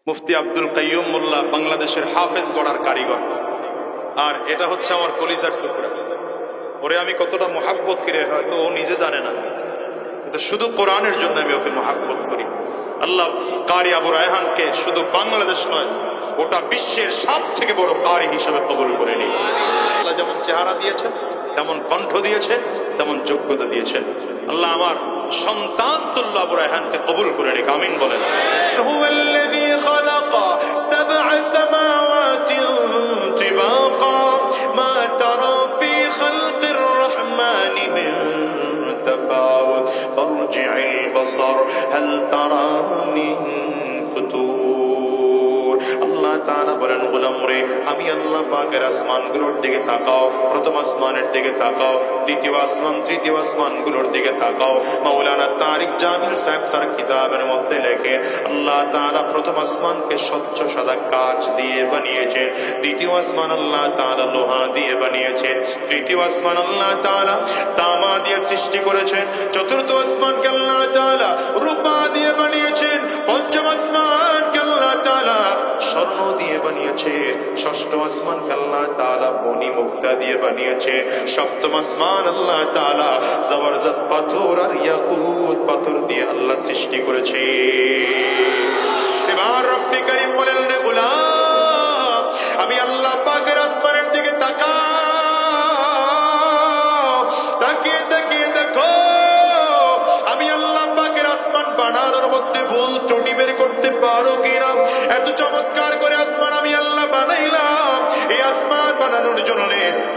মুফতি আব্দুল কাইয়ুম মোল্লা বাংলাদেশের হাফেজ গড়ার কারিগর। আর এটা হচ্ছে আমার কলিজার টুকরা। ওরে আমি কতটা মহাব্বত করে হয়তো ও নিজে জানে না, কিন্তু শুধু কোরআনের জন্য আমি ওকে মহাব্বত করি। আল্লাহ কারি আবু রায়হানকে শুধু বাংলাদেশ নয়, ওটা বিশ্বের সব থেকে বড় কারি হিসেবে কবুল করে নিই। আল্লাহ যেমন চেহারা দিয়েছেন, তেমন কণ্ঠ দিয়েছেন, তেমন যোগ্যতা দিয়েছেন। আল্লাহ আমার সন্তান তুল্য আবু রায়হানকে কবুল করে নিক, আমিন বলেন। হুয়াল্লাযী খালাকা সাবআ সামাওয়াতিন তিবাকা মা তারা ফী খালকির রহমানি মিন তাফাউত ফারজি'ল বাসার হাল তারা মিন ফুতুর। আল্লাহ তাআলা বলেন, গোলাম রে, আমি আল্লাহ পাকের আসমানগুলোর দিকে তাকাও, প্রথম আসমানের দিকে তাকাও, দ্বিতীয় আসমান, তৃতীয় আসমানগুলোর দিকে তাকাও। মাওলানা তারিক জামিল সাহেব তার কিতাবের মধ্যে লেখে, আল্লাহ তাআলা প্রথম আসমানকে স্বচ্ছ সাদা কাঁচ দিয়ে বানিয়েছেন, দ্বিতীয় আসমান আল্লাহ তাআলা লোহা দিয়ে বানিয়েছেন, তৃতীয় আসমান আল্লাহ তাআলা তামা দিয়ে সৃষ্টি করেছেন, চতুর্থ আসমানকে আল্লাহ তাআলা রূপা দিয়ে বানিয়েছেন, পঞ্চম আসমানকে আল্লাহ তাআলা স্বর্ণ দিয়ে বানিয়েছে, ষষ্ঠ আসমানকে আল্লাহ তাআলা মণি মুক্তা দিয়ে বানিয়েছে, সপ্তম আসমান আল্লাহ তাআলা জবরদস্ত পাথর আর ইয়াকুত পাথর দিয়ে আল্লাহ সৃষ্টি করেছে। এবার রব্বি করিম বলেন, রে গোলাম, আমি আল্লাহ পাকের আসমানের দিকে তাকাও, তাকিয়ে তাকিয়ে দেখো আমি আল্লাহ পাকের আসমান বানানোর মধ্যে ভুল ত্রুটি বের করতে পারো কিনা। এত চমৎকার করে আসমান আমি আল্লাহ বানাইলাম, এই আসমান বানানোর জন্য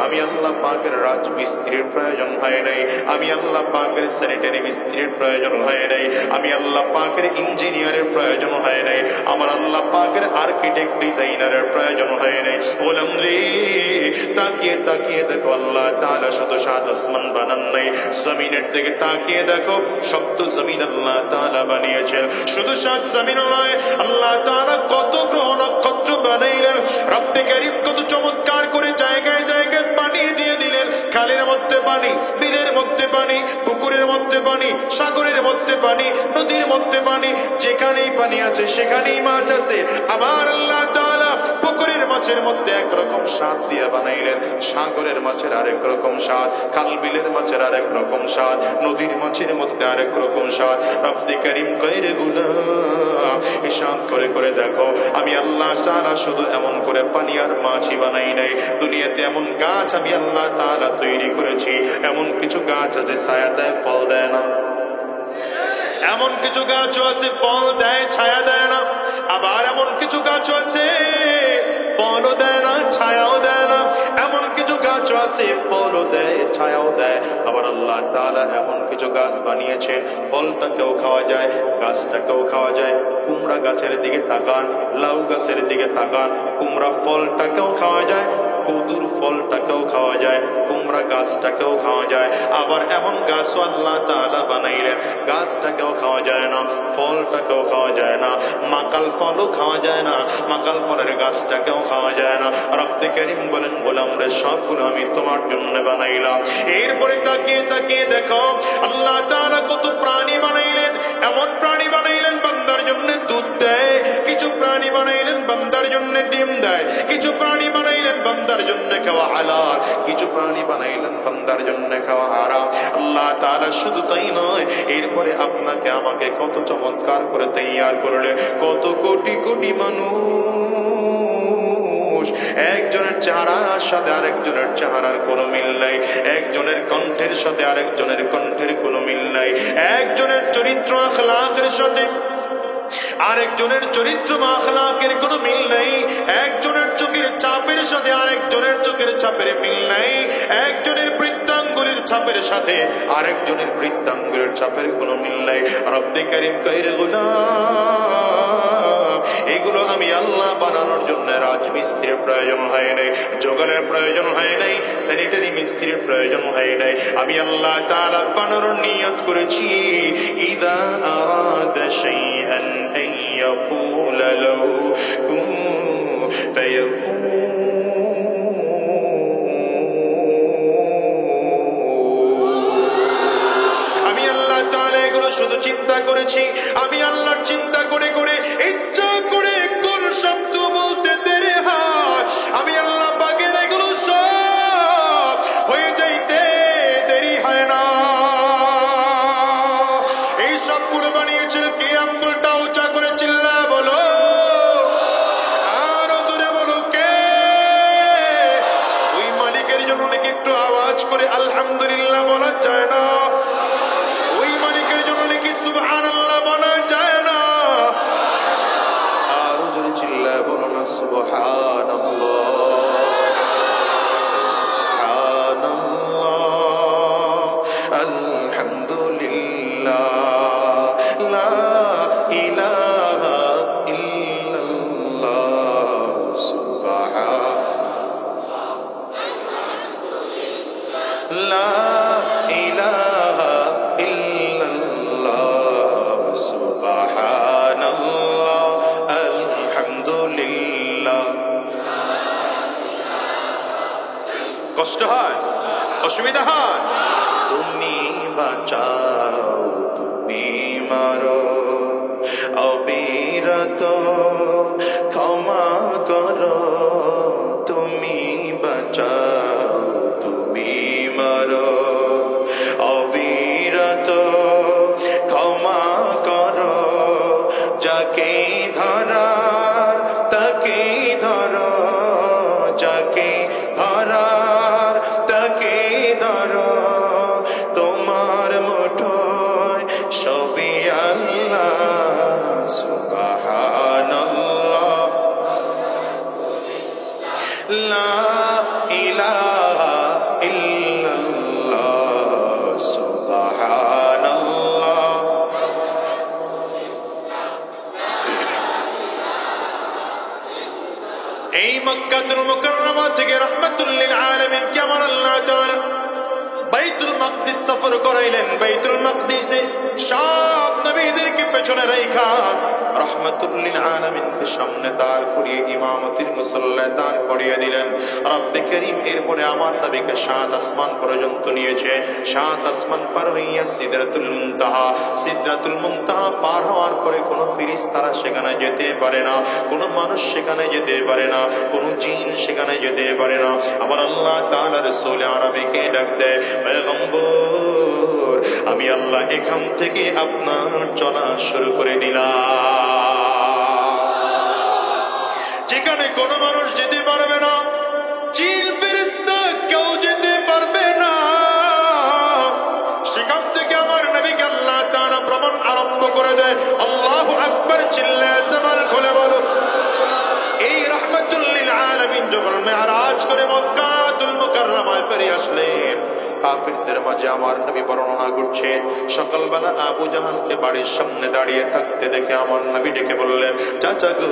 আমি আল্লাহ পাকের রাজমিস্ত্রির প্রয়োজন হয় নাই, আমি আল্লাহ পাকের স্যানিটারি মিস্ত্রির প্রয়োজন হয় নাই, আমি আল্লাহ পাকের ইঞ্জিনিয়ারের প্রয়োজন হয় নাই, আমার আল্লাহ পাকের আর্কিটেক্ট ডিজাইনারের প্রয়োজন হয় নাই। বললাম রে, তাকিয়ে তাকিয়ে দেখো আল্লাহ তাআলা শুধু সাত আসমান বানান নাই, জমিনের দিকে তাকিয়ে দেখো সপ্ত জমিন আল্লাহ তাআলা বানিয়েছেন। শুধু সাত জমিন নয়, আল্লাহ তাআলা কত গ্রহ নক্ষত্র বানাইলেন। রব্বে কারীম কত চমৎকার করে জায়গায় জায়গায় পানি দিয়ে দিলেন, খালের মধ্যে পানি, বিলের মধ্যে পানি, পুকুরের মধ্যে পানি, সাগরের মধ্যে পানি, নদীর মধ্যে পানি, যেখানেই পানি আছে সেখানেই মাছ আছে। আবার আল্লাহ তাআলা পুকুরের মাছের মধ্যে একরকম স্বাদ দিয়ে বানাইলেন, সাগরের মাছের আরেক রকম স্বাদ, খাল বিলের মাছের আরেক রকম স্বাদ, নদীর মাছের মধ্যে আরেক রকম স্বাদ। রব্বে কারীম কইরে গোলাম, হিসাব করে করে দেখো আমি আল্লাহ তাআলা শুধু এমন করে পানি আর মাছই বানাই নাই, দুনিয়াতে এমন গাছ আমি আল্লাহ তাআলা তৈরি করেছি, এমন কিছু গাছ আছে ছায়া দেয় ফল দেয় না, এমন কিছু গাছও আছে ফল দেয় ছায়া দেয় না, আবার এমন কিছু গাছও আছে ফলও দেয় না ছায়াও দেয় না, এমন কিছু গাছও আছে ফলও দেয় ছায়াও দেয়। আবার আল্লাহ তাআলা এমন কিছু গাছ বানিয়েছেন ফলটাকেও খাওয়া যায়, গাছটাকেও খাওয়া যায়। কুমড়া গাছের দিকে তাকান, লাউ গাছের দিকে তাকান, কুমড়া ফলটাকেও খাওয়া যায়, কদুর ফলটাকেও খাওয়া যায়, কুমড়া গাছটাকেও খাওয়া যায়। আবার এমন গাছও আল্লাহ তাআলা বানাইলেন গাছটাকেও খাওয়া যায় না, ফলটাকেও খাওয়া যায় না, মাকাল ফলও খাওয়া যায় না, মাকাল ফলের গাছটাকেও খাওয়া যায় না। রব্বে কারীম বলেন, গোলাম রে, সবগুলো আমি তোমার জন্য বানাইলাম। এরপরে তাকিয়ে তাকিয়ে দেখো আল্লাহ তাআলা কত প্রাণী বানাইলেন, এমন প্রাণী বানাইলেন বান্দার জন্য দুধ দেয়, কিছু প্রাণী বানাইলেন বান্দার জন্য ডিম দেয়, কিছু প্রাণী বানাইলেন বান্দার জন্য খাওয়া হালাল, কিছু প্রাণী বানাইলেন বান্দার জন্য খাওয়া হারাম। আল্লাহ তাআলা শুধু তাই নয়, এরপরে আপনাকে আমাকে কত চমৎকার করে তৈয়ার করলেন। কত কোটি কোটি মানুষ, একজনের চেহারার সাথে আরেকজনের চেহারার কোনো মিল নাই, একজনের কণ্ঠের সাথে আরেকজনের কণ্ঠের কোনো মিল নাই, একজনের চরিত্র আখলাকের সাথে আরেকজনের চরিত্র বা আখলাকের কোনো মিল নাই, একজনের চোখের চাপের সাথে আরেকজনের চোখের চাপের মিল নাই, একজনের বৃত্তাঙ্গুলির ছাপের সাথে আরেকজনের বৃত্তাঙ্গুলির ছাপের কোনো মিল নাই। রব্বে কারীম কইরে গোলাম, এগুলো আমি আল্লাহ বানানোর জন্য রাজমিস্ত্রির প্রয়োজন হয় নাই, যোগানের প্রয়োজন হয় নাই, স্যানিটারি মিস্ত্রির প্রয়োজন হয় নাই, আমি আল্লাহ তাআলা বানানোর নিয়ত করেছি। ইদা আরাদা শাইআন আন ইয়াকুলা লাহু কুন ফায়াকুন। আমি আল্লাহ তাআলা এগুলো শুধু চিন্তা করেছি, আমি আল্লাহর চিন্তা করে করে ইচ্ছা করে চিল্লায় বলো না সুবহানাল্লাহ, সুবহানাল্লাহ, আলহামদুলিল্লাহ, লা ইলাহা ইল্লাল্লাহ, লা ইলাহা ইল্লাল্লাহ, সুবহানাল্লাহ, আলহামদুলিল্লাহ। কষ্ট হয়, অসুবিধা হয়? তুমি বাঁচাও, তুমি মারো, অবিরত ক্ষমা করো, তুমি বাঁচাও, তুমি মারো, অবিরত ক্ষমা করো, যাকে ধরার তাকে ধরো, যাকে ধরার তাকে ধরো, তোমার মুঠোয় সবই আল্লাহ, সুবহানাল্লাহ, লা ইলাহা ইল্লাল্লাহ, সুবহানাল্লাহ। এই মক্কাতুল মুকাররমা থেকে রাহমাতুল লিল আলামিন কে আমার আল্লাহ তাআলা বাইতুল মাকদিস সফর করাইলেন। বাইতুল মাকদিসে সব নবীদেরকে পেছনে রাইখা রাহমাতুল লিল আলামিনকে সামনে দাঁড় করিয়ে ইমামতির মুসাল্লায় দাঁড় করিয়ে দিলেন। রব্বে করিম এরপরে আমার নবীকে 7 আসমান পর্যন্ত নিয়েছে। 7 আসমান পার হইয়া সিদরাতুল মুনতাহা, সিদরাতুল মুনতাহা পার হওয়ার পরে কোনো ফেরেশতারা সেখানে যেতে পারে না, কোনো মানুষ সেখানে যেতে পারে না, কোনো জিন সেখানে যেতে পারে না। আমার আল্লাহ তাআলা রাসূল আরবীকে ডাক দেয়, পয়গম্বর আমি আল্লাহ এখান থেকে আপনার চলা শুরু করে দিলাম। যেখানে কোনো মানুষ যেতে পারবে না, জিন ফেরেশতা কেউ যেতে পারবে না, সেখান থেকে আমার নবীকে আল্লাহ তাআলা ভ্রমণ আরম্ভ করে দেয়। আল্লাহু আকবার চিল্লায়ে জামাল খুলে বলো। এই রাহমাতুল লিল আলামিন যখন মেরাজ করে মক্কাতুল মুকাররমায় ফিরে আসলেন, কাফিরদের মাঝে আমার নবী বর্ণনা করছে, সকালবেলা আবু জাহালকে বাড়ির সামনে দাঁড়িয়ে থাকতে দেখে আমার নবী ডেকে বললেন, চাচা গো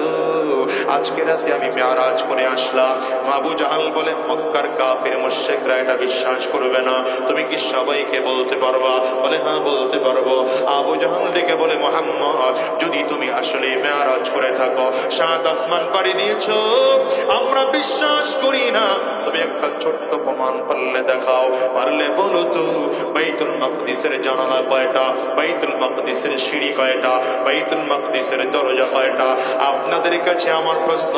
আজকে রাতে আমি মেরাজ করে আসলাম। আবু জাহাল বলে, মক্কার কাফির মুশরিকরা এটা বিশ্বাস করবে না, তুমি কি সবাইকে বলতে পারবা? বলে, হ্যাঁ বলতে পারবো। আবু জাহাল ডেকে বলে, মুহাম্মদ যদি তুমি আসলে মেরাজ করে থাকো, 7 আসমান পাড়ি দিয়েছো, আমরা বিশ্বাস করি না, তবে একটা ছোট্ট প্রমাণ পারলে দেখাও, পারলে বলো তো বাইতুল মাকদিসের জানালা কয়টা, বাইতুল মাকদিসের সিঁড়ি কয়টা, বাইতুল মাকদিসের দরজা কয়টা? আপনাদের কাছে আমার প্রশ্ন,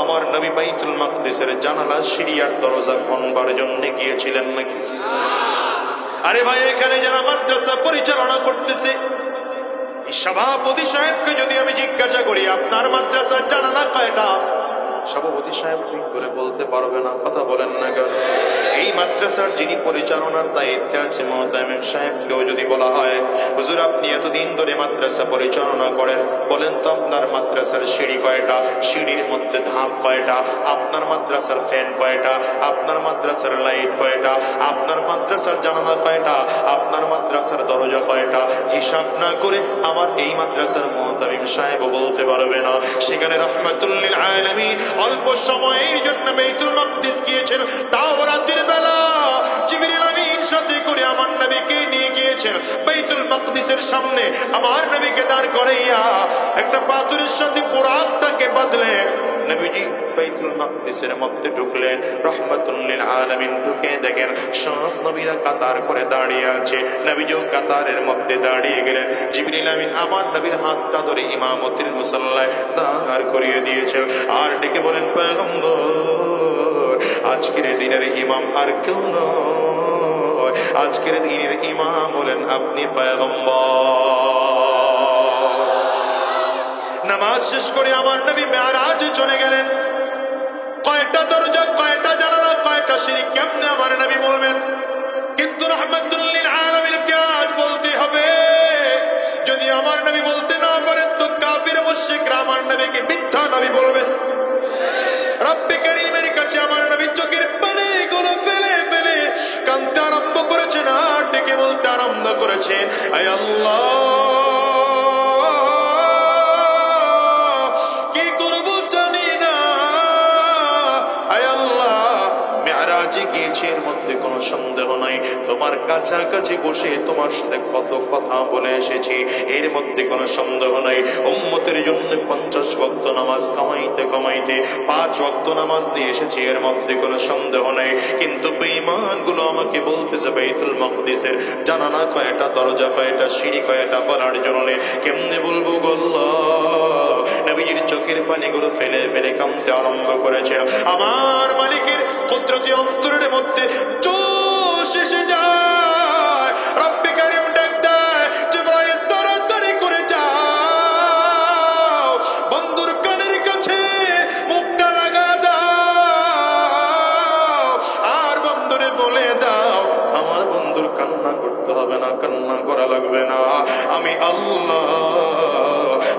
আমার নবী বাইতুল মাকদিসের জানালা, সিঁড়ি আর দরজা খনবার জন্য গিয়েছিলেন নাকি? আরে ভাই, এখানে যারা মাদ্রাসা পরিচালনা করতেছে, সভাপতি সাহেবকে যদি আমি জিজ্ঞাসা করি আপনার মাদ্রাসার জানালা কয়টা, সভাপতি সাহেব ঠিক করে বলতে পারবে না। কথা বলেন না কেন? এই মাদ্রাসার যিনি পরিচালনার দায়িত্বে আছে মুহতামিম সাহেবকেও যদি বলা হয়, হুজুর আপনি এতদিন ধরে মাদ্রাসা পরিচালনা করেন, বলেন তো আপনার মাদ্রাসার সিঁড়ি কয়টা, সিঁড়ির মধ্যে ধাপ কয়টা, আপনার মাদ্রাসার ফ্যান কয়টা, আপনার মাদ্রাসার লাইট কয়টা, আপনার মাদ্রাসার জানালা কয়টা, আপনার মাদ্রাসার দরজা কয়টা, হিসাব না করে আমার এই মাদ্রাসার মুহতামিম সাহেব বলতে পারবে না। সেখানে রাহমাতুল লিল আলামিন অল্প সময়ের জন্য বাইতুল মাকদিস গিয়েছেন, তাও রাতের বেলা জিবরিল আমিন সাথে করে আমার নবীকে নিয়ে গিয়েছেন বাইতুল মাকদিসের সামনে। আমার নবীকে দাঁড় করাইয়া একটা পাথরের সাথে পোরাকটাকে বাঁধলেন। নবীজি বাইতুল মাকদিসের মধ্যে ঢুকলেন, রাহমাতুল লিল আলামিন ঢুকে দেখেন সব নবীরা কাতার করে দাঁড়িয়ে আছে। নবীজিও কাতারের মধ্যে দাঁড়িয়ে গেলেন। জিবরিল আমিন আমার নবীর হাতটা ধরে ইমামতির মুসাল্লায় দাঁড় করিয়ে দিয়েছেন, আর ডেকে বলেন, পয়গম্বর আজকের দিনের ইমাম আর কেউ নয়, আজকের দিনের ইমাম বলেন আপনি পয়গম্বর। নামাজ শেষ করে আমার নবী মেরাজে চলে গেলেন। কয়টা দরজা, কয়টা জানালা, কয়টা সিঁড়ি কেমনে আমার নবী বলবেন? কিন্তু রাহমাতুল লিল আলামিনকে আজ বলতে হবে। যদি আমার নবী বলতে না পারেন তো কাফির মুশরিকরা আমার নবীকে মিথ্যা নবী বলবে। করেছে, আয় আল্লাহ কি করব জানি না, আয় আল্লাহ মেরাজে গিয়েছি, এর মধ্যে কোনো সন্দেহ নাই তোমার কাছাকাছি বসে তোমার সাথে কত কথা বলে এসেছি, এর মধ্যে কোনো সন্দেহ নাই উম্মতের জন্য 50 ওয়াক্ত নামাজ কামাইতে কামাইতে 5 ওয়াক্ত নামাজ দিয়ে এসেছি, এর মধ্যে কোনো সন্দেহ নাই। কিন্তু বেঈমান গুলো আমাকে বলতেছে বাইতুল মাকদিসের জানানা কয়টা, দরজা কয়টা, সিঁড়ি কয়টা বলার জন্য কেমনে বলবো গো আল্লাহ। নবীজির চোখের পানিগুলো ফেলে ফেলে কাঁদতে আরম্ভ করেছে। আমার মালিকের কুদরতি অন্তরের মধ্যে জোশ এসে যায়, রব্বে কারীম ডাক দেয়, জিবরাইল তাড়াতাড়ি করে যাও, বন্ধুর কানের কাছে মুখটা লাগা দাও, আর বন্ধুরে বলে দাও আমার বন্ধুর কান্না করতে হবে না, কান্না করা লাগবে না, আমি আল্লাহ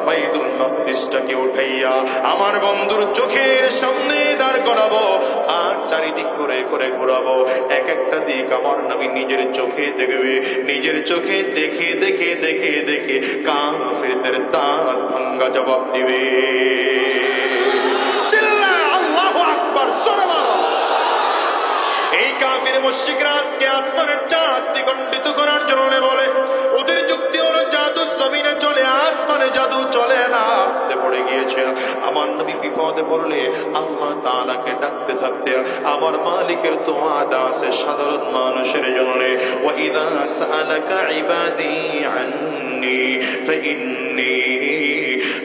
বাইতুল মাকদিসটাকে উঠাইয়া আমার বন্ধুর চোখের সামনে দাঁড় করাবো, আর চারিদিক করে করে ঘোরাবো, এক একটা দিক আমার নবী নিজের চোখে দেখবে, নিজের চোখে দেখে দেখে দেখে দেখে কাফিরদের দাঁত ভাঙ্গা জবাব দিবে। চিল্লা আল্লাহু আকবার, জোরে বলো। এই কাফির মুশরিকরা আজকে আসমানের চাঁদ দ্বিখণ্ডিত করার জন্য বলে, ওদের যুক্তি হলো জাদু জমিনে চলে, আসমানে জাদু চলে না। পড়ে গিয়েছে আমার নবী বিপদে পড়লে আল্লাহ তাআলাকে ডাকতে থাকতে আমার মালিকের তো ওয়াদা আছে সাধারণ মানুষের জন্য, ওয়া ইযা সাআলাকা ইবাদি আন্নী ফাইন্নী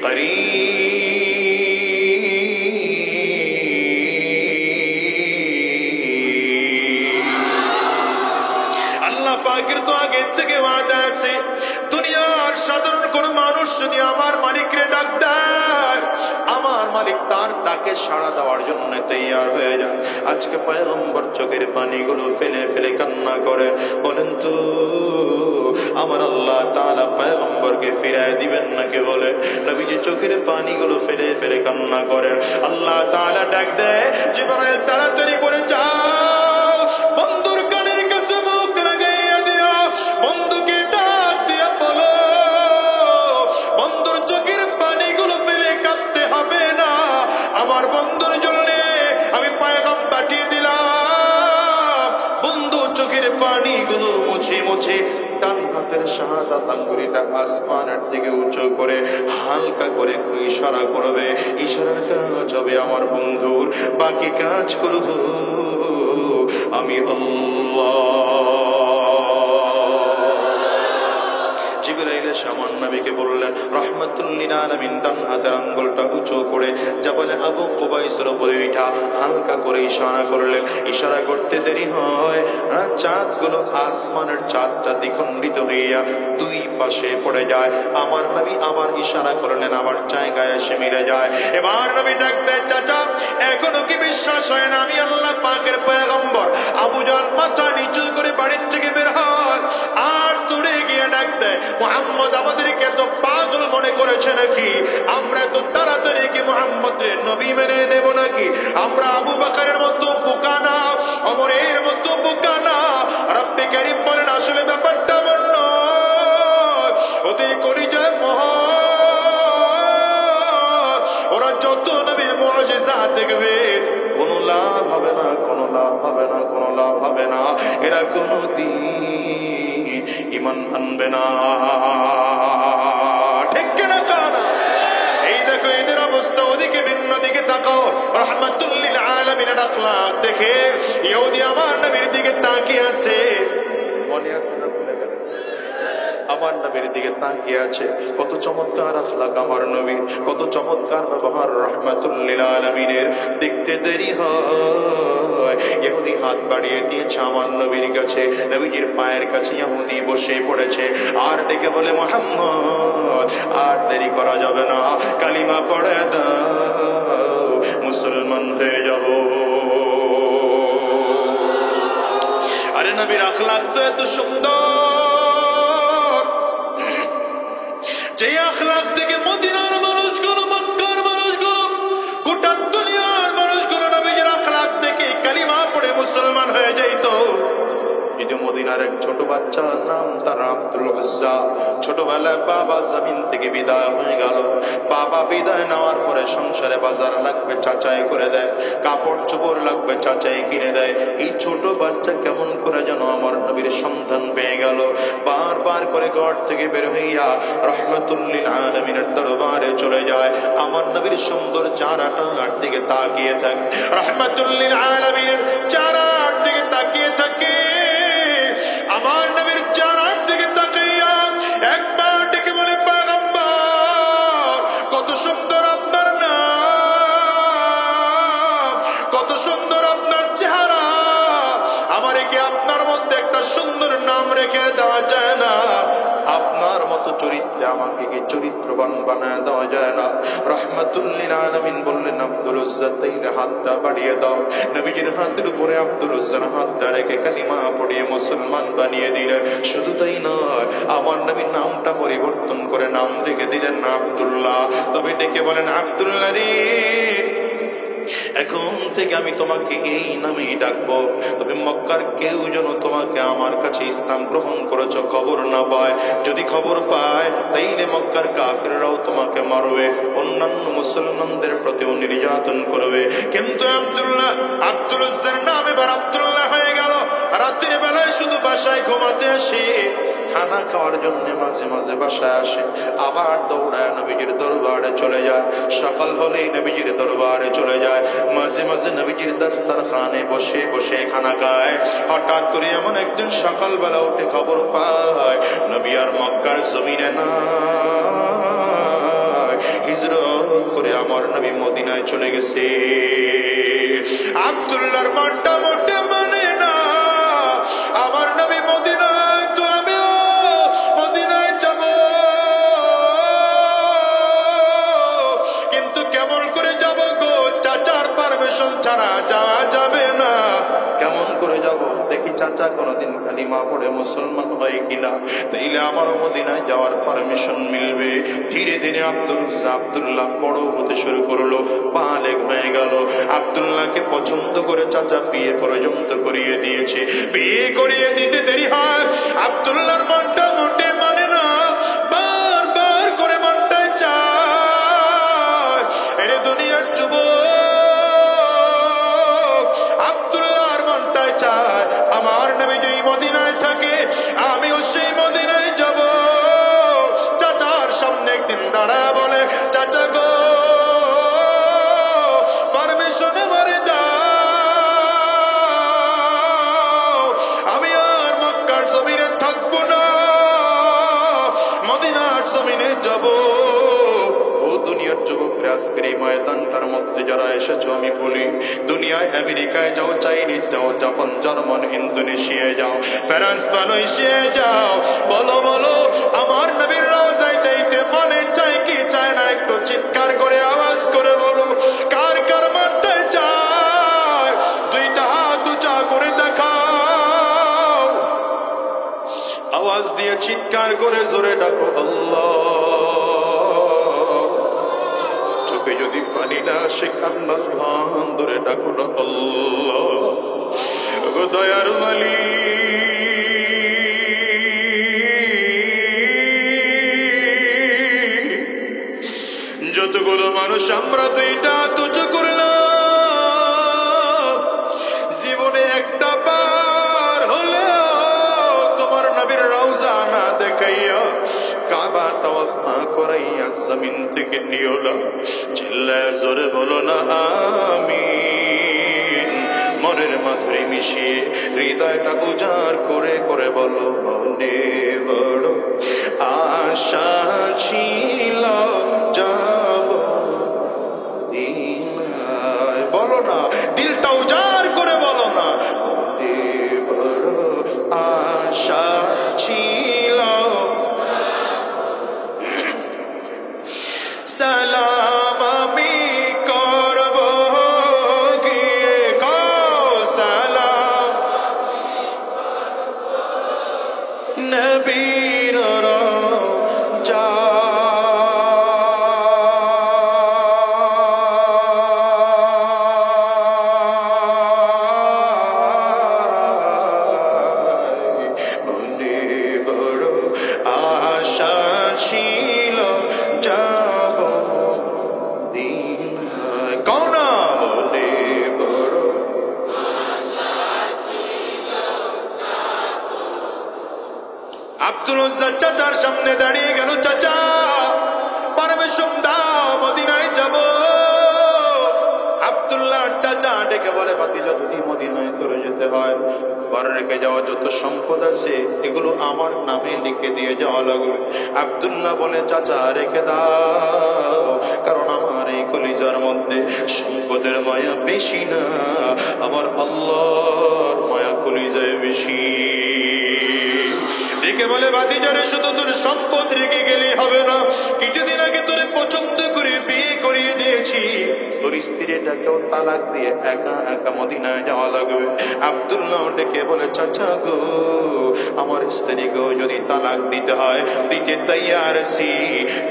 করিব। আল্লাহ পাকের তো আগে থেকে ওয়াদা আছে, দুনিয়ার সাধারণ কোন মানুষ যদি আমার মালিকরে ডাক দেয়, আমার মালিক তার ডাকে সাড়া দেওয়ার জন্য তৈয়ার হয়ে যায়। আজকে পয়গম্বর চোখের পানিগুলো ফেলে ফেলে কান্না করে, বলেন তো আমার আল্লাহ তাআলা পয়গম্বরকে ফিরায় দিবেন নাকি? বলে নবীজি চোখের পানিগুলো ফেলে ফেলে কান্না করেন। আল্লাহ তাআলা ডাক দেয়, জিবরাইল তাড়াতাড়ি করে যাও, বন্ধুর কানের কাছে মুখ লাগাইয়া দিও, বন্ধুকে ডাক দিয়া বলো বন্ধুর চোখের পানিগুলো ফেলে কাঁদতে হবে না, আমার বন্ধুর জন্য আমি পয়গাম পাঠিয়ে দিলাম। বন্ধু চোখের পানিগুলো মুছে মুছে ডান হাতের শাহাদাত আঙ্গুলিটা আসমানের দিকে উঁচু করে হালকা করে ইশারা করবে, ইশারার কাজ হবে আমার বন্ধুর, বাকি কাজ করব আমি আল্লাহ। জিবরাইল সামান নবীকে বললেন রাহমাতুল লিল আলামিন ডান হাতের আঙ্গুলটা উঁচু করে জাবালে আবু কুবাইসের উপরে উঠা হালকা করে ইশারা করলেন। ইশারা করতে দেরি হয়, চাঁদগুলো আসমানের চাঁদটা দ্বিখণ্ডিত হইয়া দুই পাশে পড়ে যায়। আমার নবী আবার ইশারা করলেন, আবার জায়গায় এসে মিলে যায়। এবার নবী ডাক দেয়, চাচা এখনো কি বিশ্বাস হয় না আমি আল্লাহ পাকের পয়গম্বর? আবু জাহল মাথা নিচু করে বাড়ির থেকে বের হয়, আর দূরে গিয়ে ডাক দেয়, মুহাম্মদ আমাদেরকে এত পাগল মনে করেছে নাকি? আমরা তো তাড়াতাড়ি কি মুহাম্মদের নবী মেনে নেব নাকি? আমরা আবু বকরের মতো বোকা না, ওমরের মতো বোকা না। রব্বে কারীম বলেন আসলে ব্যাপারটা এমন নয়, ওদের কলিজায় মহর, ওরা যত নবীর মুআজিজা দেখবে কোনো লাভ হবে না, কোনো লাভ হবে না, কোনো লাভ হবে না, এরা কোনোদিন ঈমান আনবে না। ঠিক কিনা কানা? এই দেখো এদের অবস্থা, ওদিকে ভিন্ন দিকে তাকাও। রাহমাতুল লিল আলামিনের আখলাক দেখে ইহুদি আমার নবীর দিকে তাকিয়ে আছে, মনে আছে না ভুলে গেছে? আমার নবীর দিকে তাকিয়ে আছে, কত চমৎকার আখলাক আমার নবীর, কত চমৎকার ব্যবহার রাহমাতুল লিল আলামিনের। দেখতে দেরি হয়, ইহুদি হাত বাড়িয়ে দিয়েছে আমার নবীর কাছে, নবীজির পায়ের কাছে ইহুদি বসে পড়েছে, আর ডেকে বলে মুহাম্মদ আর দেরি করা যাবে না, কালিমা পড়ে দাও, মুসলমান হয়ে যাব। আরে নবীর আখলাক তো এত সুন্দর, যে আখলাক থেকে মদিনার মানুষগুলো, মক্কার মানুষগুলো, গোটা দুনিয়ার মানুষগুলো নবীর আখলাক দেখে কালিমা পড়ে মুসলমান হয়ে যাইত। কিন্তু মদিনার এক ছোট বাচ্চা, নাম তার আব্দুল উজ্জা। ছোটবেলায় বাবা জমিন থেকে বিদায় হয়ে গেল। বাবা বিদায় নেওয়ার পরে সংসারে বাজার লাগবে চাচাই করে দেয়, কাপড় চোপড় লাগবে চাচাই কিনে দেয়। এই ছোট বাচ্চা কেমন করে যেন আমার নবীর সন্ধান পেয়ে গেল। বারবার করে ঘর থেকে বের হইয়া রহমাতুল লিল আলামিনের দরবারে চলে যায়। আমার নবীর সুন্দর চেহারাটার দিকে তাকিয়ে থাকে, রহমাতুল লিল আলামিনের চেহারার দিকে তাকিয়ে থাকে। আমার নবীর চেহারার দিকে তাকিয়া একবার ডেকে বলে, পয়গম্বর, কত সুন্দর আপনার নাম, কত সুন্দর আপনার চেহারা, আমারে কি আপনার মধ্যে একটা সুন্দর নাম রেখে দেওয়া যায় না? আপনার মতো চরিত্রে আমাকে কি চরিত্রবান বানায় দেওয়া যায় না? রহমাতুল লিল আলামিন বললেন, আব্দুল উজ্জা, তাইলে হাতটা বাড়িয়ে দাও। নবীজির হাতের উপরে আব্দুল উজ্জার হাতটা রেখে কালিমা পড়িয়ে মুসলমান বানিয়ে দিলেন। শুধু তাই নয়, আমার নবীর নামটা পরিবর্তন করে নাম রেখে দিলেন না আব্দুল্লাহ। তবে ডেকে বলেন, আব্দুল্লাহ রে, এখন থেকে আমি তোমাকে এই নামেই ডাকবো। তবে মক্কার কেউ যেন তোমাকে আমার কাছে ইসলাম গ্রহণ করেছ খবর না পায়। যদি খবর পায় তাইলে মক্কার কাফিররাও তোমাকে মারবে, অন্যান্য মুসলমানদের প্রতিও নির্যাতন করবে। কিন্তু আব্দুল উজ্জার নাম এবার আব্দুল্লাহ হয়ে গেল। রাত্রির বেলায় শুধু বাসায় ঘুমাতে আসে, খানা খাওয়ার জন্য মাঝে মাঝে বাসায় আসে, আবার দৌড়ায় নবীজির দরবারে চলে যায়। সকাল হলেই নবীজির দরবারে চলে যায়, মাঝে মাঝে নবীজির দাস্তারখানে বসে বসে খানা খায়। হঠাৎ করে এমন একদিন সকালবেলা উঠে খবর পায় নবী আর মক্কার জমিনে না, হিজরত করে আমার নবী মদিনায় চলে গেছে। আব্দুল্লাহর মনটা মোটে মানে না, আমার নবী মদিনায়, তো আমিও মদিনায় যাব, কিন্তু কেমন করে যাব গো? চাচার পারমিশন ছাড়া যাওয়া যাবে না। কেমন করে যাব? দেখি চাচা কোনদিন কালিমা পড়ে মুসলমান হয় কিনা, তাইলে আমারও মদিনায় যাওয়ার পারমিশন মিলবে। ধীরে ধীরে আব্দুল্লাহ বড় হতে শুরু করলো, বালেগ হয়ে গেল। আব্দুল্লাহকে পছন্দ করে চাচা বিয়ে পর্যন্ত করিয়ে দিয়েছে। বিয়ে করিয়ে দিতে দেরি হয়, আব্দুল্লাহর মনটা মোটে মানে না, বারবার করে মনটায় চায়। এরে দুনিয়ার যুবক, আব্দুল্লাহর মনটায় চায় আমার নবী যেই মদিনায় থাকে আমিও সেই মদিনায় যাব। চাচার সামনে একদিন দাঁড়া বলে, চাচা গো, পারমিশন আমারে দাও, আমি আর মক্কার জমিনে থাকবো না, মদিনার জমিনে যাব। ও দুনিয়ার যুবকরা, আজকের এই ময়দানটার মধ্যে যারা এসেছো, আমি বলি, দুনিয়ায় আমেরিকায় যাও, চাইনিজ যাও, জাপান, জার্মান, ইন্দোনেশিয়ায় যাও, ফ্রান্স, মালয়েশিয়ায় যাও, বলো বলো আমার নবীর রওজায় যাইতে মনে চাই কি চায় না? একটু চিৎকার করে আওয়াজ করে বলো, কার কার মনটায় চায়? দুইটা হাত উঁচা করে দেখাও, আওয়াজ দিয়ে চিৎকার করে জোরে ডাকো আল্লাহ। চোখে যদি পানি না আসে, কান্নার ভান ধরে ডাকো না আল্লাহ। দয়ার মালিক, যতগুলো মানুষ আমরা তো এটা তুচ্ছ করলাম, জীবনে একটা বার হলেও তোমার নবীর রওজা না দেখাইয়া, কাবা তাওয়াফ না করাইয়া জমিন থেকে নিও না। চিল্লায় জোরে বলো না আমিন। মনের মাধুরী মিশিয়ে হৃদয়টা উজাড় করে করে বলো, মনে বড় আশা ছিল যাব দিনায়। বলো না, দিলটা উজাড় করে বলো না, মনে বড় আশা ছিল। সালাম আমি করব গিয়ে, কও সালাম নবীর রওজা। আব্দুল উজ্জা চাচার সামনে দাঁড়িয়ে গেল, চাচা পারমিশন দাও, মদিনায় যাব। আব্দুল্লাহ চাচা ডেকে বলে, ভাতিজা যদি মদিনায় তোরে যেতে হয়, ঘরে রেখে যাওয়া যত সম্পদ আছে এগুলো আমার নামে লিখে দিয়ে যাওয়া লাগবে। আব্দুল্লাহ বলে, চাচা রেখে দাও, কারণ আমার এই কলিজার মধ্যে সম্পদের মায়া বেশি না, আমার আল্লাহর মায়া কলিজায় বেশি। রেখে বলে, ভাতিজারে শুধু তোর সম্পদ রেখে গেলেই হবে না, কিছুদিন আগে তোরে পছন্দ করে বিয়ে করিয়ে দিয়েছি, তোর স্ত্রীটাকেও তালাক দিয়ে একা একা মদিনায় যাওয়া লাগবে। আব্দুল্লাহ ডেকে বলে, চাচা গো, আমার স্ত্রীকেও যদি তালাক দিতে হয় দিতে তৈয়ার আছি,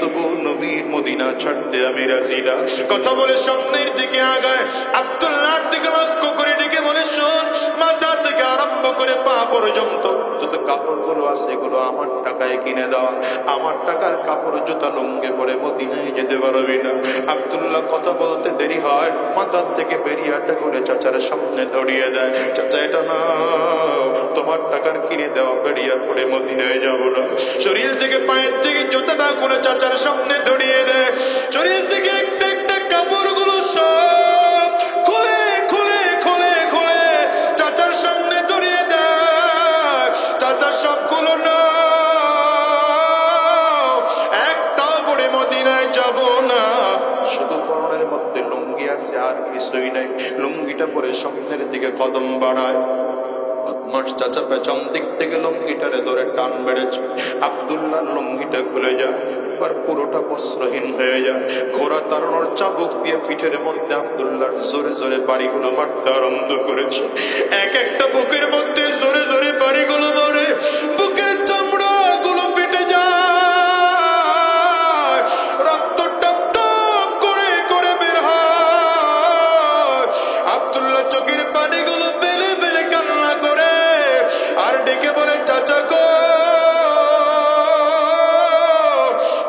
তবু নবীর মদিনা ছাড়তে আমি রাজি না। কথা বলে সামনের দিকে আগায়, আব্দুল্লাহর দিকে লক্ষ্য করে ডেকে বলে, শোন, মাথা থেকে আরম্ভ করে পা পর্যন্ত যত কাপড়গুলো আছে এগুলো আমার টাকায় কিনে দেওয়া, আমার টাকার কাপড় জুতা লুঙ্গে পরে মদিনায় যেতে পারবি না। আব্দুল্লাহ কথা বলতে দেরি হয়, মাথার থেকে বেরিয়ে আটা করে চাচার সামনে ধরিয়ে দেয়, চাচা এটা না, তোমার টাকার কিনে দেওয়া বেরিয়ে পড়ে মদিনায় যাবো না। শরীর থেকে পায়ের থেকে জুতাটা করে চাচার সামনে ধরিয়ে দেয়, শরীর থেকে একটা একটা কাপড়গুলো সব খুলে খুলে খুলে খুলে চাচার সামনে ধরিয়ে দেয়, চাচা সবগুলো না, একটাও পরে মদিনায় যাব না, শুধু পরনের মধ্যে লুঙ্গি আছে আর কিছুই নাই। লুঙ্গিটা পরে সামনের দিকে কদম বাড়ায়, বদমাশ চাচা পেছন দিক থেকে লুঙ্গিটারে ধরে টান বেড়েছে, আব্দুল্লাহ লুঙ্গিটা খুলে যায়, এবার পুরোটা বস্ত্রহীন হয়ে যায়। ঘোড়া তাড়ানোর চাবুক দিয়ে পিঠের মধ্যে আব্দুল্লাহর জোরে জোরে বাড়িগুলো মারতে আরম্ভ করেছে, এক একটা বুকের মধ্যে জোরে জোরে বাড়িগুলো মারে, বুকের চামড়া গুলো ফেটে যায়, রক্ত টপ টপ করে করে বের হয়। আব্দুল্লাহ চোখের পানিগুলো ফেলে ফেলে কান্না করে আর ডেকে বলে, চাচা গো,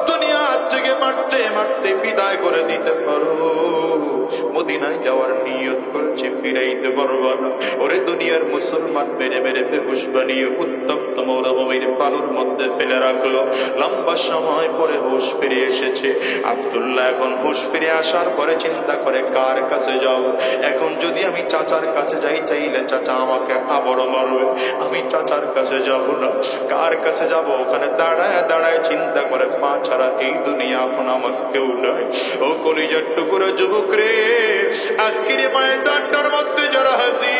দুনিয়া থেকে মারতে মারতে বিদায় করে দিতে পারো, মদিনায় যাওয়ার নিয়ত করেছে ফিরাইতে পারবো না। ওরে দুনিয়ার মুসলমান মেরে মেরে বেহুশ বানিয়ে উত্তপ্ত মরুভূমির বালুর মধ্যে ফেলে রাখলো। লম্বা সময় পরে হুঁশ ফিরে এসেছে আব্দুল্লাহ। এখন হুঁশ ফিরে আসার পরে চিন্তা করে, কার কাছে যাও? এখন যদি আমি চাচার কাছে যাই, চাইলে চাচা আমাকে আবারও মারবে, আমি চাচার কাছে যাব না, কার কাছে যাব? ওখানে দাঁড়ায় দাঁড়ায় চিন্তা করে, মা ছাড়া এই দুনিয়া এখন আমার কেউ নাই। ও কলিজার টুকরো যুবক রে, আজকের ময়দানটার মধ্যে যারা হাজির,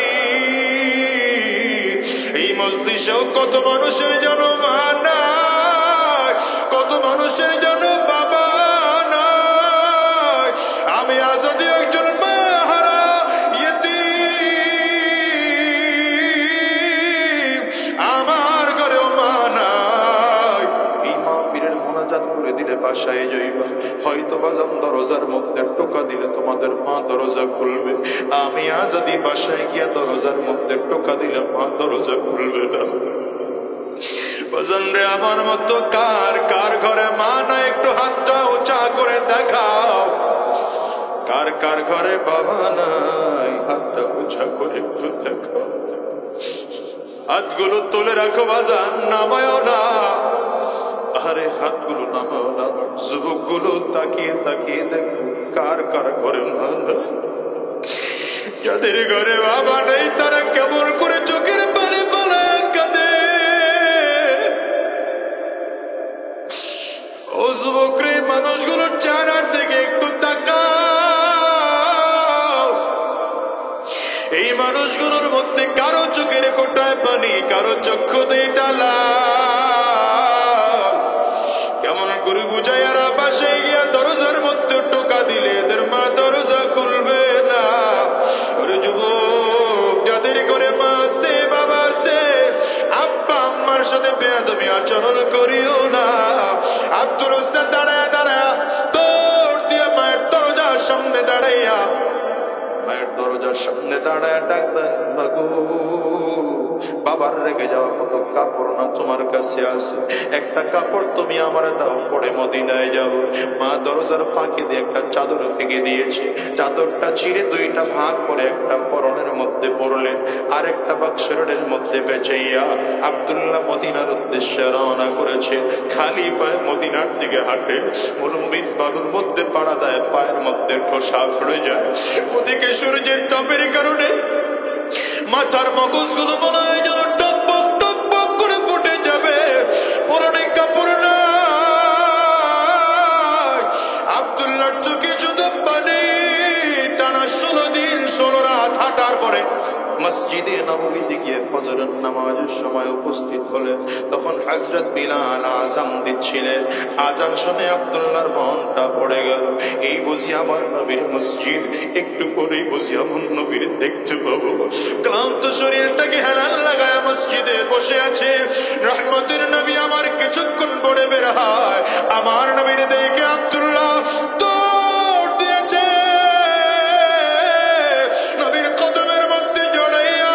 এই মজলিসেও কত মানুষের যেন মা নাই, কত মানুষের যেন বাবা নাই। আমি আজাদি একজন মা হারা ইয়েতিম, আমার ঘরেও মা নাই। এই মাহফিলের মোনাজাত করে দিলে বাসায় যাইবা, হয়তো বাজান দরজার মধ্যে টোকা দিলে তোমাদের মা দরজা খুলবে। আমি আজাদি বাসায় গিয়া দরজার মধ্যে টোকা দিলে মা দরজা খুলবে না। বাজান রে, আমার মতো কার কার ঘরে মা না, একটু হাতটা উঁচা করে দেখাও। কার কার ঘরে বাবা নাই, হাতটা উঁচা করে একটু দেখাও। হাতগুলো তুলে রাখো বাজান, নামায়ও না, আরে হাতগুলো নামাও না। যুবকগুলো তাকিয়ে তাকিয়ে দেখো, কার কার ঘরে মা নাই। যাদের ঘরে বাবা নেই তারা কেমন করে চোখের পানি ফেলায় কাঁদে। ও যুবক রে, মানুষগুলোর চেহারার দিকে একটু তাকাও। এই মানুষগুলোর মধ্যে কারো চোখের কোটায় পানি, কারো চক্ষু দিয়ে টালা। কেমন করে বুঝাই আর পাশে গিয়া দরজার মধ্যে টোকা দিলে এদের মা দরজা খুলবে না। ওরে যুবক, যাদের ঘরে মা আছে বাবা আছে, আব্বা আম্মার সাথে বেয়াদবি আচরণ করিও না। আব্দুল হোসেন দাঁড়ায় দাঁড়ায় দৌড় দিয়ে মায়ের দরজার সামনে দাঁড়াইয়া, মায়ের দরজার সামনে দাঁড়ায় ডাক দেয়, বাবু বাবা বাবার রেখে যাওয়া কত কাপড় না তোমার কাছে আছে, একটা কাপড় তুমি আমার দাও, পরে মদিনায় যাব। মা দরজার ফাঁকে দিয়ে একটা চাদর ফেঁকে দিয়েছে, চাদরটা ছিঁড়ে দুইটা ভাগ করে একটা পরনের মধ্যে পরলেন, আর একটা ভাগ শরীরের মধ্যে বেচাইয়া আব্দুল্লাহ মদিনার উদ্দেশ্যে রওনা করেছে। খালি পায়ে মদিনার দিকে হাঁটে, মরুভূমির বালুর মধ্যে পাড়া দেয়, পায়ের মধ্যে ঠোসা পড়ে যায়। ওদিকে সূর্যের তাপের কারণে মাথার মগজগুলো মনে হয় যেন টকবক টকবক করে ফুটে যাবে। পরনে কাপড় না, আব্দুল্লাহর চোখে শুধু পানি। টানা 16 দিন 16 রাত হাঁটার পরে মসজিদে নববীতে গিয়ে ফজরের নামাজের সময় উপস্থিত হলেন। তখন হযরত বিলাল আযান দিচ্ছিলেন। আযান শুনে আব্দুল্লাহর মনটা পড়ে গেল, এই বুঝি আমার নবীর মসজিদ, একটু পরেই বুঝি আমার নবীর দেখতে পাবো। ক্লান্ত শরীরটাকে হেলান লাগায় মসজিদে বসে আছে। রহমতের নবী আমার কিছুক্ষণ পরে বের হয়। আমার নবীর দেখে আব্দুল্লাহ দৌড় দিয়েছে, নবীর কদমের মধ্যে জড়াইয়া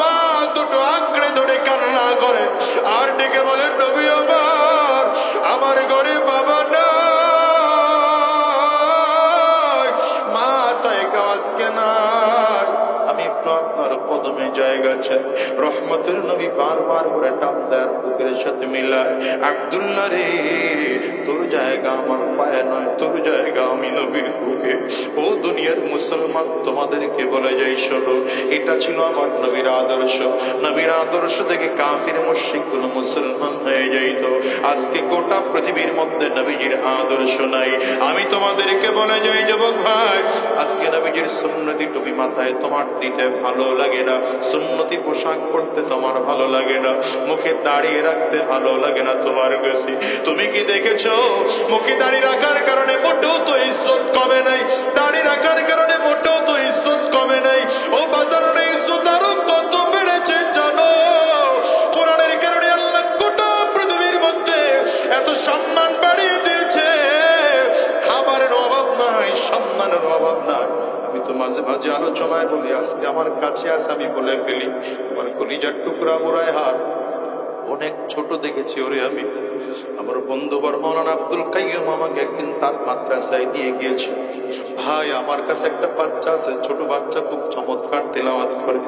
পা দুটো আঁকড়ে ধরে কান্না করে আর ডেকে বলেন, নবী আমার ঘরে বাবা নাই, মা তাই আজকে নাই, আমি একটু আপনার কদমে জায়গা চাই। রহমতের নবী বারবার করে ডাক দেয়, বুকের সাথে মিলায়, আব্দুল্লাহ রে, তোর জায়গা আমার পায়ে নয়, তোর জায়গা আমি নবীর বুকে। ও দুনিয়ার মুসলমান, তোমাদেরকে বলে যাই শোনো, এটা ছিল আমার নবীর আদর্শ। নবীর আদর্শ থেকে কাফির মুশরিকগুলো মুসলমান হয়ে যাইত। আজকে গোটা পৃথিবীর মধ্যে নবীজির আদর্শ নাই। আমি তোমাদেরকে বলে যাই যুবক ভাই, আজকে নবীজির সুন্নতি টুপি মাথায় তোমার দিতে ভালো লাগে না, সুন্নতি পোশাক পরতে তোমার ভালো লাগে না, মুখে দাঁড়িয়ে রাখতে ভালো লাগে না তোমার কাছে। তুমি কি দেখেছো মুখে দাঁড়িয়ে রাখার কারণে মোটেও তো ইজ্জত কমে নাই, দাঁড়িয়ে রাখার কারণে মোটেও তো ইজ্জত কমে নাই। ও বাজার নেই, ইজ্জত আরো কত বেড়েছে জানো? কোরআনের কারণে আল্লাহ গোটা পৃথিবীর মধ্যে এত সম্মান বাড়িয়ে দিয়েছে। খাবারের অভাব নাই, সম্মানের অভাব নাই। আমি তো মাঝে মাঝে আলোচনায় বলি, আজকে আমার কাছে আসে আমি বলে ফেলি, আমার কলিজার টুকরা বুড়ায় হাত অনেক ছোট দেখেছি ওরে আমি। আমার বন্ধু বর্মৌলানা আব্দুল কাইয়ুম আমাকে একদিন তার মাদ্রাসায় নিয়ে গিয়েছে। ভাই, আমার কাছে একটা বাচ্চা আছে, ছোট বাচ্চা, খুব চমৎকার তিলাওয়াত করে।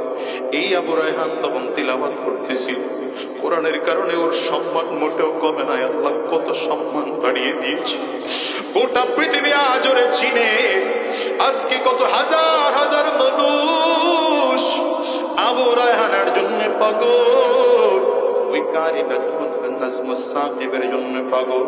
এই আবু রায়হান তখন তিলাওয়াত করতেছিল। কোরআনের কারণে ওর সম্মান মোটেও কমে নাই, আল্লাহ কত সম্মান বাড়িয়ে দিয়েছে। গোটা পৃথিবী আজ ওরে চিনে। আজকে কত হাজার হাজার মানুষ আবু রায়হানের জন্য পাগল, ওই কারি নাজমুস সাকিবের জন্য পাগল,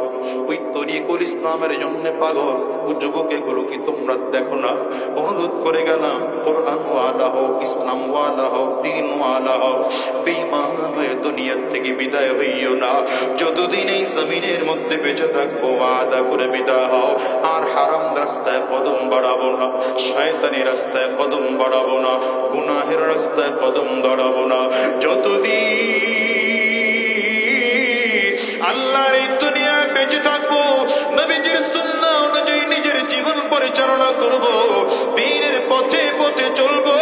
ওই তরিকুল ইসলামের জন্য পাগল। ও যুবক, এগুলো কি তোমরা দেখো না? অনুরোধ করে গেলাম, কোরআন ওয়ালা হও, ইসলাম ওয়ালা হও, দ্বীন ওয়ালা হও, বেঈমান হয়ে দুনিয়ার থেকে বিদায় হইও না। যতদিন এই জমিনের মধ্যে বেঁচে থাকবো ওয়াদা করে বিদায় হও। আর হারাম রাস্তায় কদম বাড়াবো না, শয়তানি রাস্তায় কদম বাড়াবো না, গুনাহের রাস্তায় কদম বাড়াবো না। যতদিন আল্লাহর এই দুনিয়ায় বেঁচে থাকবো, নবীজির সুন্নাহ অনুযায়ী নিজের জীবন পরিচালনা করব, দ্বীনের পথে পথে চলবো।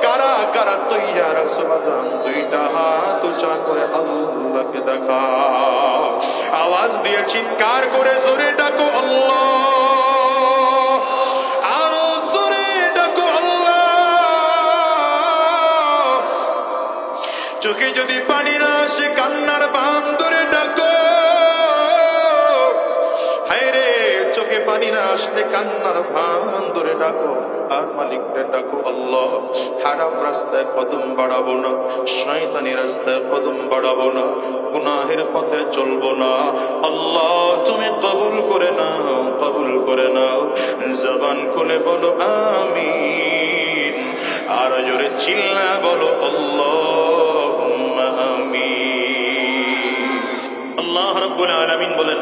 কারা কারা তৈয়ার আছো বাজান? দুইটা হাত উঁচা করে আল্লাহকে দেখা, আওয়াজ দিয়ে চিৎকার করে জোরে ডাকো আল্লাহ, আরো জোরে ডাকো আল্লাহ। চোখে যদি পানি না আসে, কান্নার বাম ধরে ডাকো। হায় রে, চোখে পানি না আসলে কান্নার বাম ধরে ডাকো, আর মালিকরে ডাকো আল্লাহ। হারাম রাস্তায় কদম বাড়াবো না, শয়তানি রাস্তায় কদম বাড়াবো না, গুনাহের পথে চলবো না। আল্লাহ তুমি কবুল করে নাও, কবুল করে নাও। জবান খুলে বলো আমিন, আর জোরে চিল্লা বলো আল্লাহুম্মা আমিন। আল্লাহ রাব্বুল আলামিন বলেন,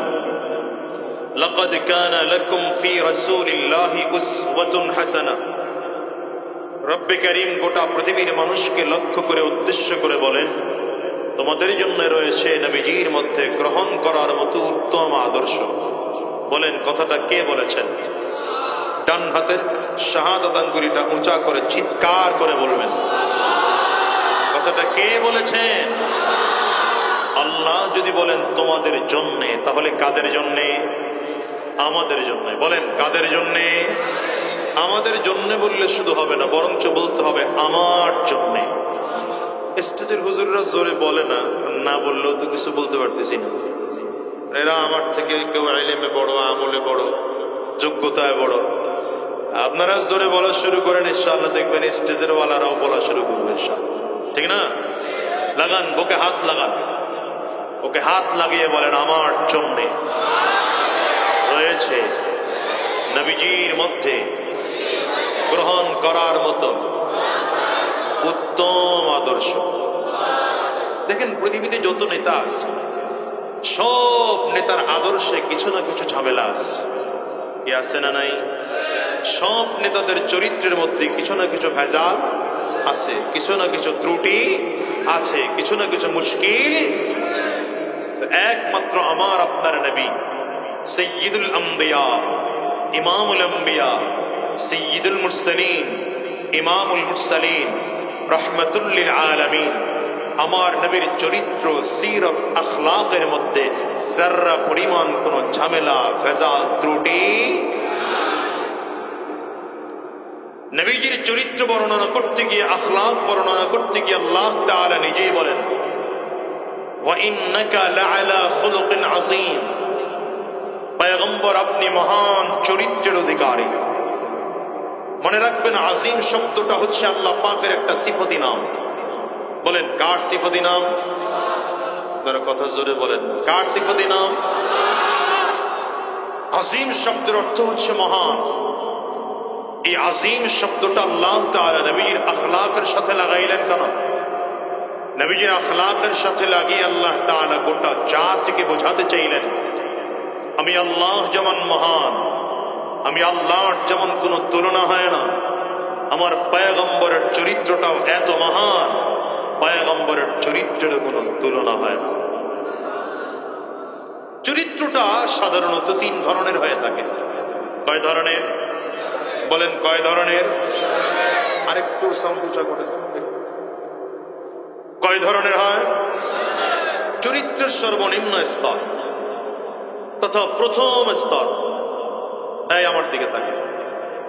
লাকাদ কানা লাকুম ফি রাসূলিল্লাহি উসওয়াতুন হাসানাহ। রব্বে কারীম গোটা পৃথিবীর মানুষকে লক্ষ্য করে উদ্দেশ্য করে বলেন, তোমাদের জন্য রয়েছে নবীজির মধ্যে গ্রহণ করার মতো উত্তম আদর্শ। বলেন, কথাটা কে বলেছেন? ডান হাতের শাহাদাত আঙ্গুলিটা উঁচা করে চিৎকার করে বলবেন। কথাটা কে বলেছেন? আল্লাহ যদি বলেন তোমাদের জন্যে, তাহলে কাদের জন্যে? আমাদের জন্যে। বলেন কাদের জন্যে? আমাদের জন্যে বললে শুধু হবে না, বরঞ্চ বলতে হবে আমার জন্যে। স্টেজের হুজুররা জোরে বলে না, না বললেও তো কিছু বলতে পারতেছি না। এরা আমার থেকে কেউ ইলমে বড়, আমলে বড়, যোগ্যতায় বড়। আপনারা জোরে বলা শুরু করেন, ইনশাআল্লাহ দেখবেন স্টেজের ওয়ালারাও বলা শুরু করবে ইনশাআল্লাহ। ঠিক না? লাগান, বুকে হাত লাগান, ওকে হাত লাগিয়ে বলেন আমার জন্যে রয়েছে নবীজির মধ্যে গ্রহণ করার মতো উত্তম আদর্শ। দেখেন পৃথিবীতে যত নেতা আছে, সব নেতার আদর্শে কিছু না কিছু ঝামেলা আছে। কি আছে না নাই? সব নেতাদের চরিত্রের মধ্যে কিছু না কিছু ভেজাল আছে, কিছু না কিছু ত্রুটি আছে, কিছু না কিছু মুশকিল। একমাত্র আমার আপনার নবী সাইয়্যিদুল আম্বিয়া, ইমামুল আম্বিয়া, সাইয়্যিদুল মুরসালিন, ইমামুল মুরসালিন, রাহমাতুল লিল আলামিন, আমার নবীর চরিত্র, সিরত, আখলাকের মধ্যে যারা পরিমাণ কোনো ঝামেলা, ভেজাল, ত্রুটি। নবীজির চরিত্র বর্ণনা করতে গিয়ে, আখলাক বর্ণনা করতে গিয়ে আল্লাহ তাআলা নিজেই বলেন ওয়া ইন্নাকা লাআলা খুলুকিন আযীম। পয়গম্বর আপনি মহান চরিত্রের অধিকারী। মনে রাখবেন, আজিম শব্দটা হচ্ছে আল্লাহ পাকের একটা সিফতি নাম। বলেন কার সিফতি নাম? আপনারা কথা জোরে বলেন, কার সিফতি নাম? আজিম শব্দের অর্থ হচ্ছে মহান। এই আজিম শব্দটা আল্লাহ তাআলা নবীর আখলাকের সাথে লাগাইলেন কেন? নবীজির আখলাকের সাথে লাগিয়ে আল্লাহ তাআলা গোটা জাতিকে বোঝাতে চাইলেন আমি আল্লাহ যেমন মহান, আমি আল্লাহর যেমন কোনো তুলনা হয় না, আমার পয়গম্বরের চরিত্রটাও এত মহান, পয়গম্বরের চরিত্রেরও কোনো তুলনা হয় না। চরিত্রটা সাধারণত তিন ধরনের হয়ে থাকে। কয় ধরনের? বলেন কয় ধরনের? আরেকটু সাউন্ড উঁচা করে। কয় ধরনের হয়? চরিত্রের সর্বনিম্ন স্তর তথা প্রথম স্তর। তাই আমার দিকে তাকে,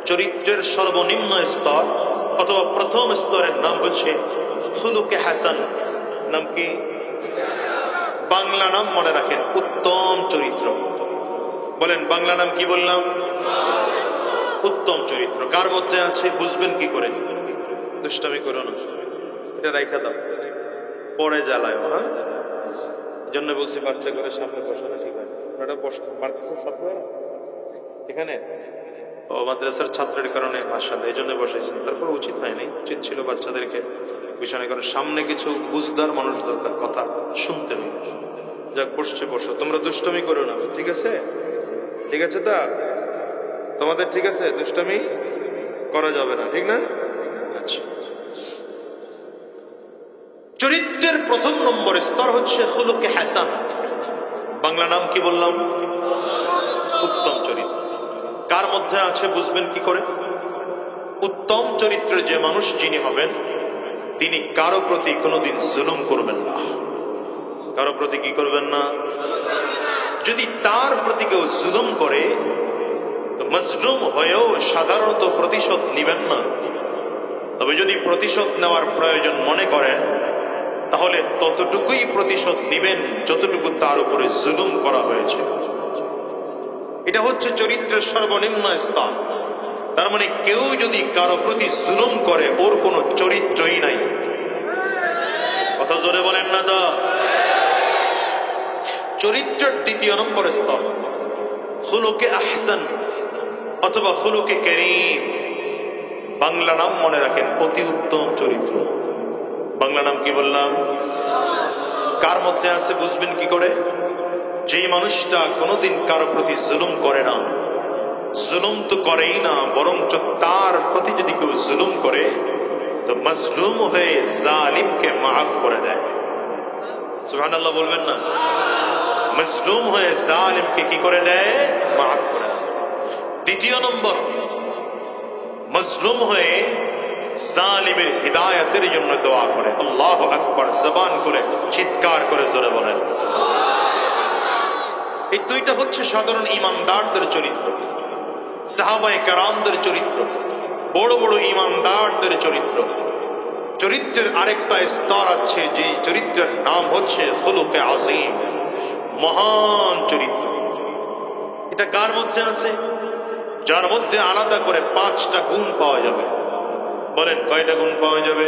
চরিত্রের সর্বনিম্ন স্তর অথবা প্রথম স্তরের নাম হচ্ছে খুলুকে হাসান। নাম কি? বাংলা নাম মনে রাখেন, উত্তম চরিত্র। বলেন বাংলা নাম কি বললাম? উত্তম চরিত্র। কার মধ্যে আছে বুঝবেন কি করে? দুষ্টামি করো না, এটা রাইখা দাও, পরে জ্বালায়। হ্যাঁ, জন্য বলছি বাচ্চা করে সামনে বসানো ঠিক হয়। এটা মাদ্রাসার ছাত্র এখানে, ও মাদ্রাসার ছাত্রের কারণে মাশাআল্লাহ এই জন্য বসাইছেন। তারপর উচিত হয়নি, উচিত ছিল বাচ্চাদেরকে পিছনে, কারণ সামনে কিছু বুঝদার মানুষ দরকার, কথা শুনতে হবে। যাক, বসছে বসো, তোমরা দুষ্টমি করো না, ঠিক আছে? ঠিক আছে তা তোমাদের? ঠিক আছে, দুষ্টমি করা যাবে না, ঠিক না? আচ্ছা, চরিত্রের প্রথম নম্বর স্তর হচ্ছে খুলুকে হাসান। বাংলা নাম কি বললাম? উত্তম চরিত্র। কার মধ্যে আছে বুঝবেন কি করে? উত্তম চরিত্রের যে মানুষ যিনি হবেন, তিনি কারো প্রতি কোনোদিন জুলুম করবেন না। কারো প্রতি কি করবেন না? যদি তার প্রতি কেউ জুলুম করে, তো মজলুম হয়েও সাধারণত প্রতিশোধ নিবেন না। তবে যদি প্রতিশোধ নেওয়ার প্রয়োজন মনে করেন, তাহলে ততটুকুই প্রতিশোধ নিবেন যতটুকু তার উপরে জুলুম করা হয়েছে। এটা হচ্ছে চরিত্রের সর্বনিম্ন স্তর। তার মানে কেউ যদি কারো প্রতি জুলুম করে, ওর কোনো চরিত্রই নাই। কথা জোরে বলেন না তা? চরিত্রের দ্বিতীয় নম্বর স্তর খুলুকে আহসান অথবা খুলুকে কারীম। বাংলা নাম মনে রাখেন, অতি উত্তম চরিত্র। বাংলা নাম কি বললাম? কার মধ্যে আছে বুঝবেন কি করে? যে মানুষটা কোনোদিন কারো প্রতি জুলুম করে না, জুলুম তো করেই না, বরঞ্চ তার প্রতি যদি কেউ জুলুম করে, তো মজলুম হয়ে জালিমকে মাফ করে দেয়। সুবহানাল্লাহ বলবেন না? মজলুম হয়ে জালিমকে কি করে দেয়? মাফ করে দেয়। দ্বিতীয় নম্বর, মজলুম হয়ে জালিমের হিদায়াতের জন্য দোয়া করে। আল্লাহু আকবার, জবান করে চিৎকার করে জোরে বলেন। এই দুইটা হচ্ছে সাধারণ ইমানদারদের চরিত্র, সাহাবায়ে কেরামদের চরিত্র, বড় বড় ইমানদারদের চরিত্র। চরিত্রের আরেকটা স্তর আছে, যে চরিত্রের নাম হচ্ছে খুলুকে আযীম, মহান চরিত্র। এটা কার মধ্যে আছে? যার মধ্যে আলাদা করে 5টা গুণ পাওয়া যাবে। বলেন কয়টা গুণ পাওয়া যাবে?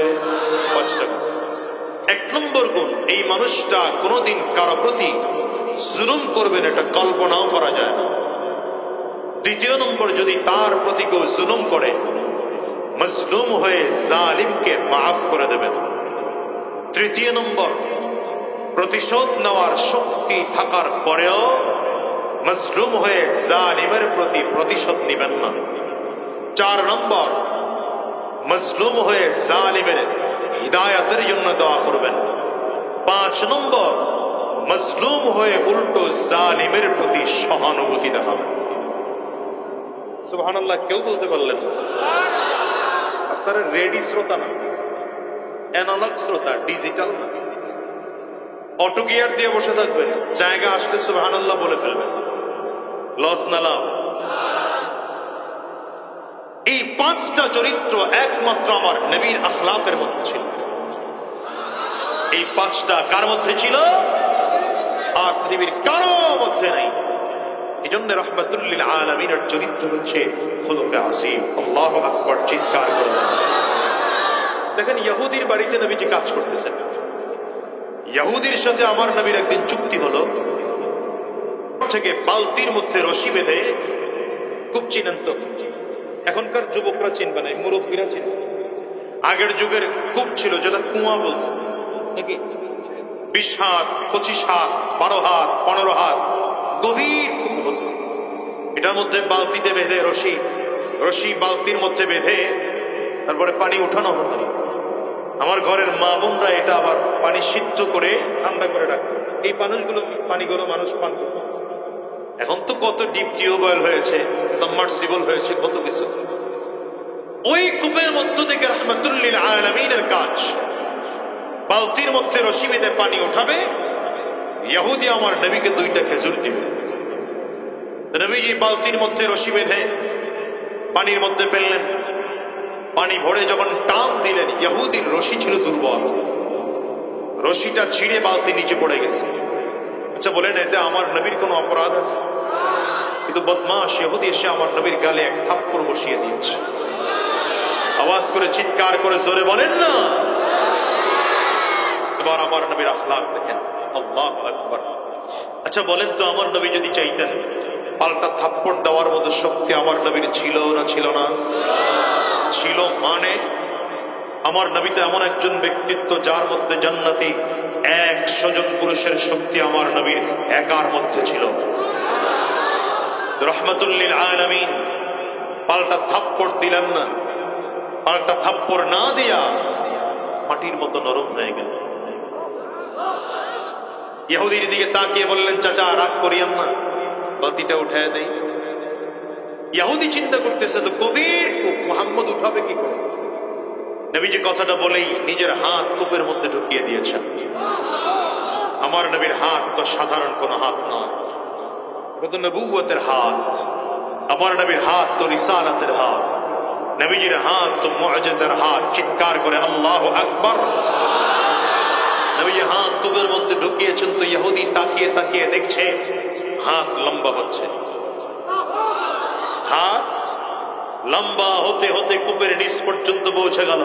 5টা গুণ। 1 নম্বর গুণ, এই মানুষটা কোনোদিন কারো প্রতি জুলুম করবেন এটা কল্পনাও করা যায় না। 2 নম্বর, যদি তার প্রতি কেউ জুলুম করে মজলুম হয়ে জালিমকে মাফ করে দেবেন। 3 নম্বর, প্রতিশোধ নেওয়ার শক্তি থাকার পরেও মজলুম হয়ে জালিমের প্রতি প্রতিশোধ নেবেন না। 4 নম্বর, মজলুম হয়ে জালিমের হিদায়াতের জন্য দোয়া করবেন। 5 নম্বর, মজলুম হয়ে উল্টো জালিমের প্রতি সহানুভূতি দেখাবেন। সুবহানাল্লাহ, কেউ বলতে পারলেন না? আপনারা রেডি শ্রোতা না, অ্যানালগ শ্রোতা, ডিজিটাল না। অটো গিয়ার দিয়ে বসে থাকবেন, জায়গা আসলে সুবহানাল্লাহ বলে ফেলবেন। লস না লাভ? এই 5টা চরিত্র একমাত্র আমার নবীর আখলাকের মধ্যে ছিল। এই 5টা কার মধ্যে ছিল? আর পৃথিবীর কারো মধ্যে নাই। এই জন্য রাহমাতুল লিল আলামিনের চরিত্র হচ্ছে খুলুকে আযীম। আল্লাহু আকবার, চিৎকার করে দেখেন। ইহুদির বাড়িতে নবীজি কাজ করতেছেন। ইহুদির সাথে আমার নবীর একদিন চুক্তি হলো, থেকে বালতির মধ্যে রশি বেঁধে, খুব চিনেন তো, এখনকার যুবকরা চিনবে না, মুরব্বীরা চিনবে। আগের যুগের কূপ ছিল যেটা কুয়া বলতো, নাকি 20 হাত, 25 হাত, 12 হাত, 15 হাত গভীর কূপ হতো। এটার মধ্যে বালতিতে বেঁধে রশি বালতির মধ্যে বেঁধে তারপরে পানি উঠানো হতো। আমার ঘরের মা বোনরা এটা আবার পানি সিদ্ধ করে ঠান্ডা করে রাখতো। এই পানিগুলো মানুষ পান করত। এখন তো কত ডিপ টিউবওয়েল হয়েছে, সাবমার্সিবল হয়েছে, কত কিছু। ওই কূপের মধ্য থেকে রাহমাতুল লিল আলামিনের কাজ, বালতির মধ্যে রশি বেঁধে পানি উঠাবে। ইহুদি আমার নবীকে 2টা খেজুর দিবে। নবীজি বালতির মধ্যে রশি বেঁধে পানির মধ্যে ফেললেন। পানি ভরে যখন টান দিলেন, ইহুদির রশি ছিল দুর্বল, রশিটা ছিঁড়ে বালতি নিচে পড়ে গেছে। আচ্ছা বলেন, এতে আমার নবীর কোনো অপরাধ আছে? কিন্তু বদমাশ ইহুদি এসে আমার নবীর গালে 1 থাপ্পড় বসিয়ে দিয়েছে। আওয়াজ করে চিৎকার করে জোরে বলেন না। এবার আমার নবীর আখলাক দেখেন, আল্লাহু আকবার। আচ্ছা বলেন তো, আমার নবী যদি চাইতেন, পাল্টা থাপ্পড় দেওয়ার মতো শক্তি আমার নবীর ছিল না ছিল না? ছিল। মানে আমার নবী তো এমন একজন ব্যক্তিত্ব যার মধ্যে জান্নাতি 100 জন পুরুষের শক্তি আমার নবীর একার মধ্যে ছিল। রাহমাতুল লিল আলামিন পাল্টা থাপ্পড় দিলেন না। পাল্টা থাপ্পড় না দিয়া মাটির মতো নরম হয়ে গেল। ইহুদির দিকে তাকিয়ে বললেন, চাচা রাগ করিয়েন না, বাতিটা উঠায় দেই। ইহুদি চিন্তা করতেছে তো গভীর কূপ, মুহাম্মদ উঠাবে কি করে? নবীজি কথাটা বলেই নিজের হাত কূপের মধ্যে ঢুকিয়ে দিয়েছেন। আমার নবীর হাত তো সাধারণ কোন হাত নয়, এটা তো নবুয়তের হাত। আমার নবীর হাত তো রিসালাতের হাত, নবীজির হাত তো মুআজিজার হাত। চিৎকার করে আল্লাহু আকবার। নবীজি হাত কূপের মধ্যে ঢুকিয়েছেন, তো ইহুদি তাকিয়ে তাকিয়ে দেখছে হাত লম্বা হচ্ছে। হাত লম্বা হতে হতে কূপের নিচ পর্যন্ত পৌঁছে গেল।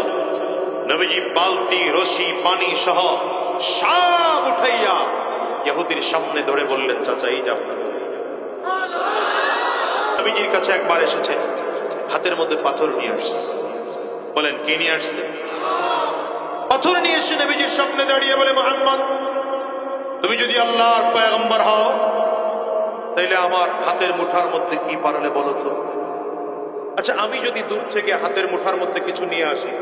নবীজি বালতি, রশি, পানি সহ সব উঠাইয়া ইহুদির সামনে ধরে বললেন, চাচা এই যাও। নবীজির কাছে একবার এসেছে, হাতের মধ্যে পাথর নিয়ে আসছে। বলেন কি নিয়ে আসছে? পাথর নিয়ে এসে নবীজির সামনে দাঁড়িয়ে বলে, মুহাম্মদ তুমি যদি আল্লাহর পয়গম্বর হও তাইলে আমার হাতের মুঠার মধ্যে কি পারলে বলো তো। আচ্ছা আমি যদি দূর থেকে হাতের মুঠার মধ্যে কিছু নিয়ে আসি,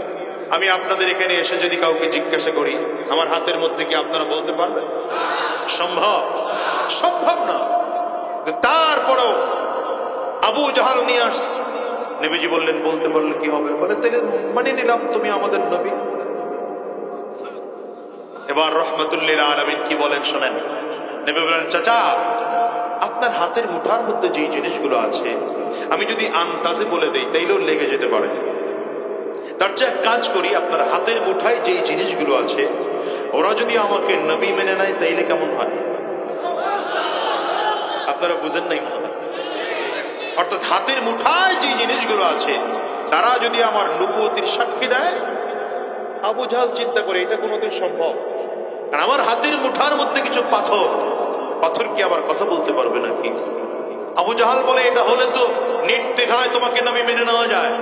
আমি আপনাদের এখানে এসে যদি কাউকে জিজ্ঞাসা করি আমার হাতের মধ্যে কি, আপনারা বলতে পারবেন? সম্ভব? সম্ভব না। তারপরেও আবু জাহাল নিয়ে আসছে, নবীজি বললেন, বলতে পারলে কি হবে? বলে, তাহলে মানে নিলাম তুমি আমাদের নবী। এবার রহমাতুল লিল আলামিন কি বলেন শোনেন। নবী বলেন, চাচা আপনার হাতের মুঠার মধ্যে যে জিনিসগুলো আছে আমি যদি আন্দাজে বলে দেই তাইলেও লেগে যেতে পারে। তার চেয়ে এক কাজ করি, আপনার হাতের মুঠায় যে জিনিসগুলো আছে ওরা যদি আমাকে নবী মেনে নেয় তাইলে কেমন হয়? আপনারা বুঝেন নাই মনে হয়? অর্থাৎ হাতের মুঠায় যে জিনিসগুলো আছে তারা যদি আমার নবুয়তির সাক্ষী দেয়। আবু জাহল চিন্তা করে এটা কোনোদিন সম্ভব? আর আমার হাতের মুঠার মধ্যে কিছু পাথর, পাথর কি আবার কথা বলতে পারবে নাকি? আবু জাহল বলে, এটা হলে তো নির্দ্বিধায় তোমাকে নবী মেনে নেওয়া যায়।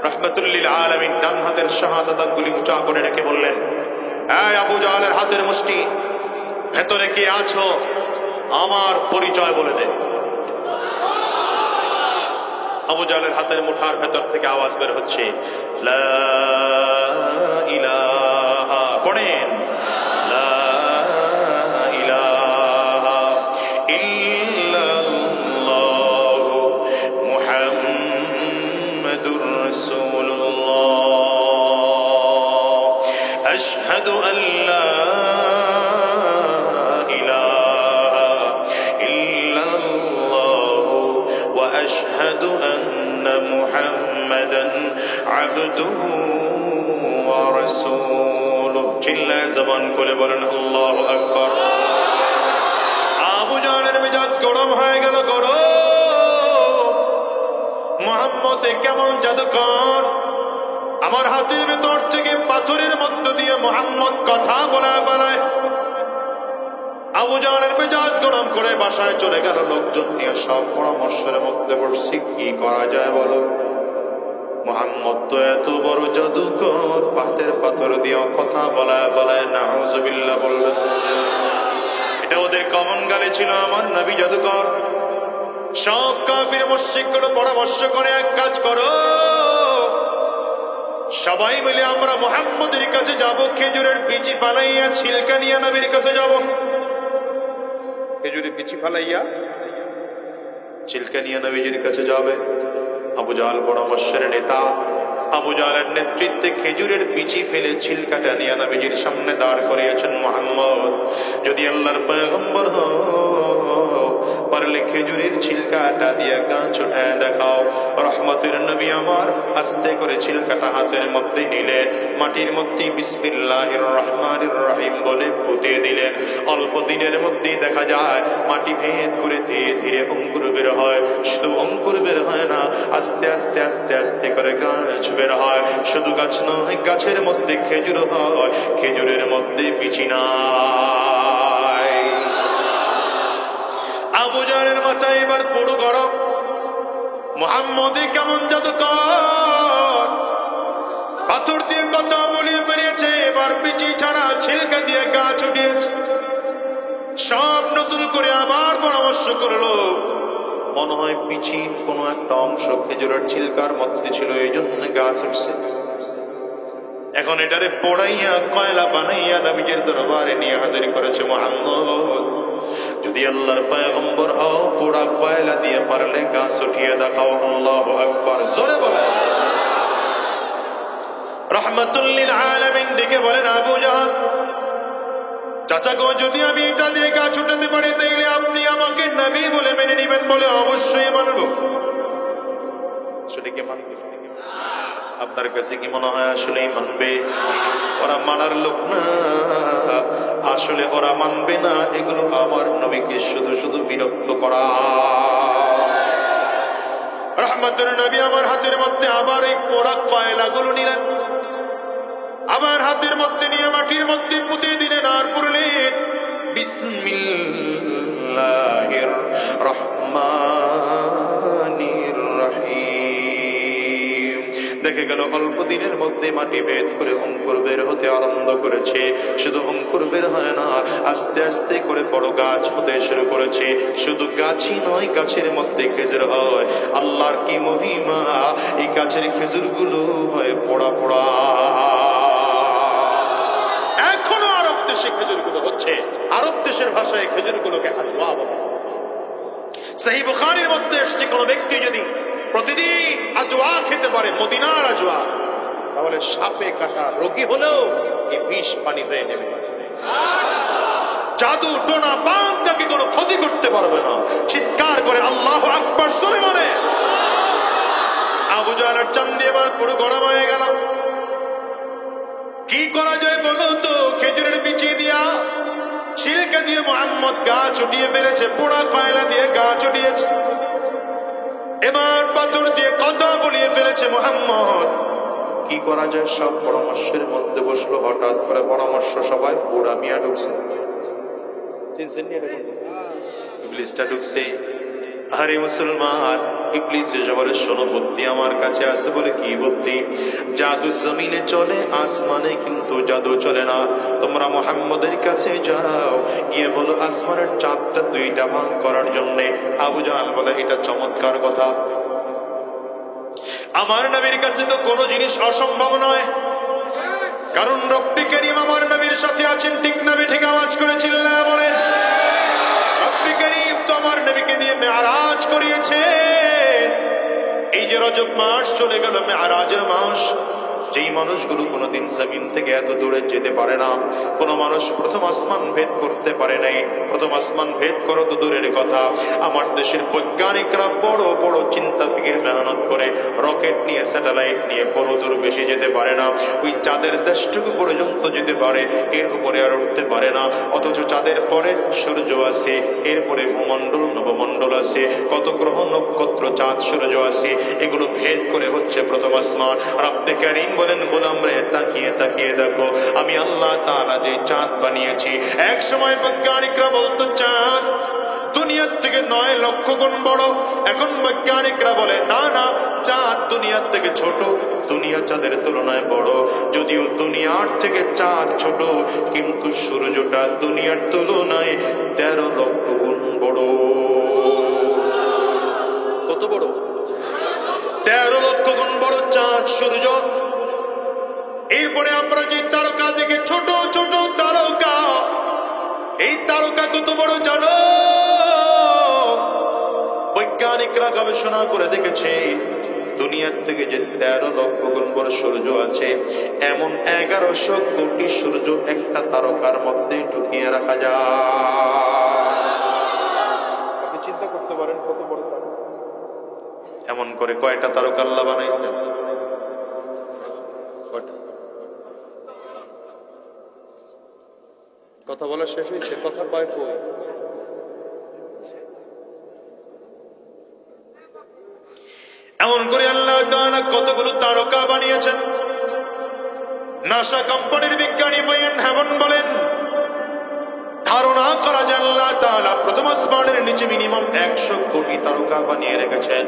রাহমাতুল লিল আলামিন ডান হাতের শাহাদাত আঙ্গুলি উঁচা করে রেখে বললেন, এই আবু জাহলের হাতের মুষ্টি, ভেতরে কে আছো আমার পরিচয় বলে দে। আবু জাহলের হাতের মুঠার ভেতর থেকে আওয়াজ বের হচ্ছে, লা ইলাহা, পড়েন, লা ইলাহা ইল্লাল্লাহু মুহাম্মাদুর রাসূলুল্লাহ, আশহাদু আল লা আবদুহু ওয়া রাসূলুহু। চিল্লায়ে জবান খুলে বলেন আল্লাহু আকবার। আবু জাহলের মেজাজ গরম হয়ে গেল, গরম। মুহাম্মদ কেমন জাদুকর, আমার হাতের ভেতর থেকে পাথরের মধ্য দিয়ে মুহাম্মদ কথা বলা ফেলায়। আবু জাহলের মেজাজ গরম করে বাসায় চলে গেল, লোকজন নিয়ে সব পরামর্শের মধ্যে বসছি কি করা যায় বলো। মুহাম্মদ তো এত বড় জাদুকর, পাথর পাথর দিয়ে কথা বলায় বলায়, নাউজুবিল্লাহ বললেন। এটা ওদের কমন গালে ছিল, আমার নবী জাদুকর। সব কাফির মুশরিকগুলো পরামর্শ করে, এক কাজ করো, সবাই মিলে আমরা মুহাম্মদের কাছে যাব, খেজুরের বিচি ফালাইয়া ছিলকা নিয়ে নবীর কাছে যাব। খেজুরের বিচি ফালাইয়া ছিলকা নিয়ে নবীজির কাছে যাবে। আবু জাহল পরামর্শের নেতা, আবু জাহলের নেতৃত্বে খেজুরের বিচি ফেলে ছিলকাটা নিয়ে নবীজির সামনে দাঁড় করিয়েছেন। মুহাম্মদ যদি আল্লাহর পয়গম্বর হও, পারলে খেজুরের ছিলকাটা দিয়ে গা ছোটায় দেখাও। রহমতের নবী আমার আস্তে করে ছিলকাটা হাতের মধ্যে নিলেন, মাটির মধ্যে বিসমিল্লাহির রহমানির রহিম বলে পুঁতে দিলেন। অল্প দিনের মধ্যেই দেখা যায় মাটি ভেদ করে ধীরে ধীরে অঙ্কুর বের হয়। শুধু অঙ্কুর বের হয় না, আস্তে আস্তে আস্তে আস্তে করে গাছ বের হয়। শুধু গাছ নয়, গাছের মধ্যে খেজুর হয়, খেজুরের মধ্যে বিচি নাই। আবু জাহলের মাথা এবার পুরো গরম। মুহাম্মদ কেমন জাদুকর, পাথর দিয়ে কথা বলিয়ে ফেলেছে, এবার বিচি ছাড়া ছিলকা দিয়ে গাছ উঠিয়েছে। সব নতুন করে আবার পরামর্শ করলো। মনে হয় বিচির কোনো একটা অংশ খেজুরের ছিলকার মধ্যে ছিল, এই জন্য গাছ উঠছে। এখন এটারে পোড়াইয়া কয়লা বানাইয়া নবীজির দরবারে নিয়ে হাজির করেছে। মুহাম্মদ যদি আল্লাহর পয়গম্বর হও, পোড়া কয়লা দিয়ে পারলে গাছ উঠিয়ে দেখাও। আল্লাহু আকবার, জোরে বলে। রাহমাতুল লিল আলামিন ডেকে বলেন, আবু জাহল চাচা গো, যদি আমি এটা দিয়ে গাছ উঠাতে পারি তাইলে আপনি আমাকে নবী বলে মেনে নিবেন? বলে, অবশ্যই মানবো। সেটা কি মানবে? আপনার কাছে কি মনে হয় আসলেই মানবে? ওরা মানার লোক না, আসলে ওরা মানবে না। এগুলো আমার নবীকে শুধু শুধু বিরক্ত করা। রহমতের নবী আমার হাতের মধ্যে আবার এই পোড়া কয়লাগুলো নিলেন, আবার হাতের মধ্যে নিয়ে মাটির মধ্যে পুঁতে দিলেন, আর পড়লেন বিসমিল্লাহির রহমানির রহিম। দেখে গেল অল্প দিনের মধ্যে মাটি ভেদ করে অঙ্কুর বের হতে আরম্ভ করেছে। শুধু অঙ্কুর বের হয় না, আস্তে আস্তে করে বড় গাছ হতে শুরু করেছে। শুধু গাছই নয়, গাছের মধ্যে খেজুর হয়। আল্লাহর কি মহিমা, এই গাছের খেজুর গুলো হয় পোড়া পোড়া। এখনো আরব দেশে খেজুর গুলো হচ্ছে। আরব দেশের ভাষায় খেজুর গুলোকে হাজওয়া বলে। সহিহ বুখারীর মধ্যে এসেছে, কোন ব্যক্তি যদি প্রতিদিন আজওয়া খেতে পারে, মদিনার আজওয়া, তাহলে সাপে কাটা রোগী হলেও এই বিষ পানি হয়ে নেবে। জাদু টোনা বান তাকে কোনো ক্ষতি করতে পারবে না। চিৎকার করে আল্লাহু আকবার জোরে বলে। আবু জাহলের চান্দি এবার পুরো গরম হয়ে গেল। কি করা যায় বলো তো? খেজুরের বিচি দিয়া, ছিলকা দিয়ে মুহাম্মদ গা চুটিয়ে ফেলেছে, পোড়া কয়লা দিয়ে গা চুটিয়েছে, এবার পাথর দিয়ে কথা বলিয়ে ফেলেছে মুহাম্মদ। কি করা যায়? সব পরামর্শের মধ্যে বসলো। হঠাৎ করে পরামর্শ সবাই বুড়া মিয়া ঢুকছে। ইবলিসটা ঢুকছে। আরে মুসলমান, ইবলিস এসে বলে, শোনো, বুদ্ধি আমার কাছে আছে। বলে কি বুদ্ধি? জাদু জমিনে চলে, আসমানে কিন্তু জাদু চলে না। তোমরা মুহাম্মদের কাছে যাও, গিয়ে বলো আসমানের চাঁদটা দুইটা ভাগ করার জন্য। আবু জাহল বলে, এটা চমৎকার কথা। আমার নবীর কাছে তো কোনো জিনিস অসম্ভব নয়, কারণ রব্বি কারীম আমার নবীর সাথে আছেন। ঠিক নবী ঠিক আওয়াজ করে চিল্লায়া বলেন। রব্বি কারীম তো আমার নবীকে দিয়ে মেরাজ করিয়েছে। এই যে রজব মাস চলে গেল, মেরাজের মাস, যেই মানুষগুলো কোনোদিন জমিন থেকে এত দূরে যেতে পারে না, কোন মানুষ প্রথম আসমান ভেদ করতে পারে নাই। প্রথম আসমান ভেদ করো তো দূরের কথা, আমার দেশের বৈজ্ঞানিকরা বড় বড় চিন্তা ফিকির মেহনত করে রকেট নিয়ে, স্যাটেলাইট নিয়ে বড় দূর বেশি যেতে পারে না। ওই চাঁদের দেশটুকু পর্যন্ত যেতে পারে, এর উপরে আর উঠতে পারে না। অথচ চাঁদের পরে সূর্য আছে, এরপরে ভূমণ্ডল নবমণ্ডল আছে, কত গ্রহ নক্ষত্র, চাঁদ সূর্য আছে, এগুলো ভেদ করে হচ্ছে প্রথম আসমান। রব্বে কারীম বলেন, গোলাম রে, তাকিয়ে তাকিয়ে দেখো, আমি আল্লাহ তাআলা যে চাঁদ বানিয়েছি। এক সময় বৈজ্ঞানিকরা বলতো চাঁদ দুনিয়ার থেকে 9 লক্ষ গুণ বড়। এখন বৈজ্ঞানিকরা বলে না না, চাঁদ দুনিয়ার থেকে ছোট, দুনিয়া চাঁদের তুলনায় বড়। যদিও দুনিয়ার থেকে চাঁদ ছোট, কিন্তু সূর্যটা দুনিয়ার তুলনায় 13 লক্ষ গুণ বড়। কত বড়? 13 লক্ষ গুণ বড় চাঁদ, সূর্য। এরপরে আমরা যে তারকা দেখে, ছোট ছোট তারকা, এই তারকা কত বড় জানো? বৈজ্ঞানিকরা গবেষণা করে দেখেছে, দুনিয়ার থেকে যে 13 লক্ষ গুণ বড় সূর্য আছে, এমন 1100 কোটি সূর্য একটা তারকার মধ্যে ঢুকিয়ে রাখা যায়। আপনি চিন্তা করতে পারেন কত বড় তারকা। এমন করে কয়টা তারকা আল্লাহ বানাইছেন? কথা বলা শেষ হয়েছে? কথা পায় কই? এমন করে আল্লাহ তাআলা কতগুলো তারকা বানিয়েছেন। নাসা কোম্পানির বিজ্ঞানী বলেন, হেমন বলেন, ধারণা করা যায় আল্লাহ তাআলা প্রথম আসমানের নিচে মিনিমাম 100 কোটি তারকা বানিয়ে রেখেছেন।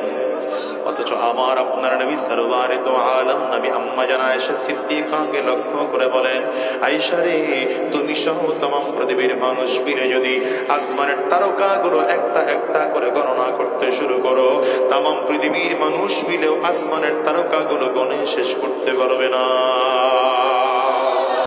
অথচ আমার আপনার নবী সরওয়ারে দো আলম নবী আম্মা জান আয়েশা সিদ্দিকাকে লক্ষ্য করে বলেন, আয়েশা রে, তুমি সহ तमाम পৃথিবীর মানুষ মিলে যদি আসমানের তারকাগুলো একটা একটা করে গণনা করতে শুরু করো, तमाम পৃথিবীর মানুষ মিলেও আসমানের তারকাগুলো গণে শেষ করতে পারবে না।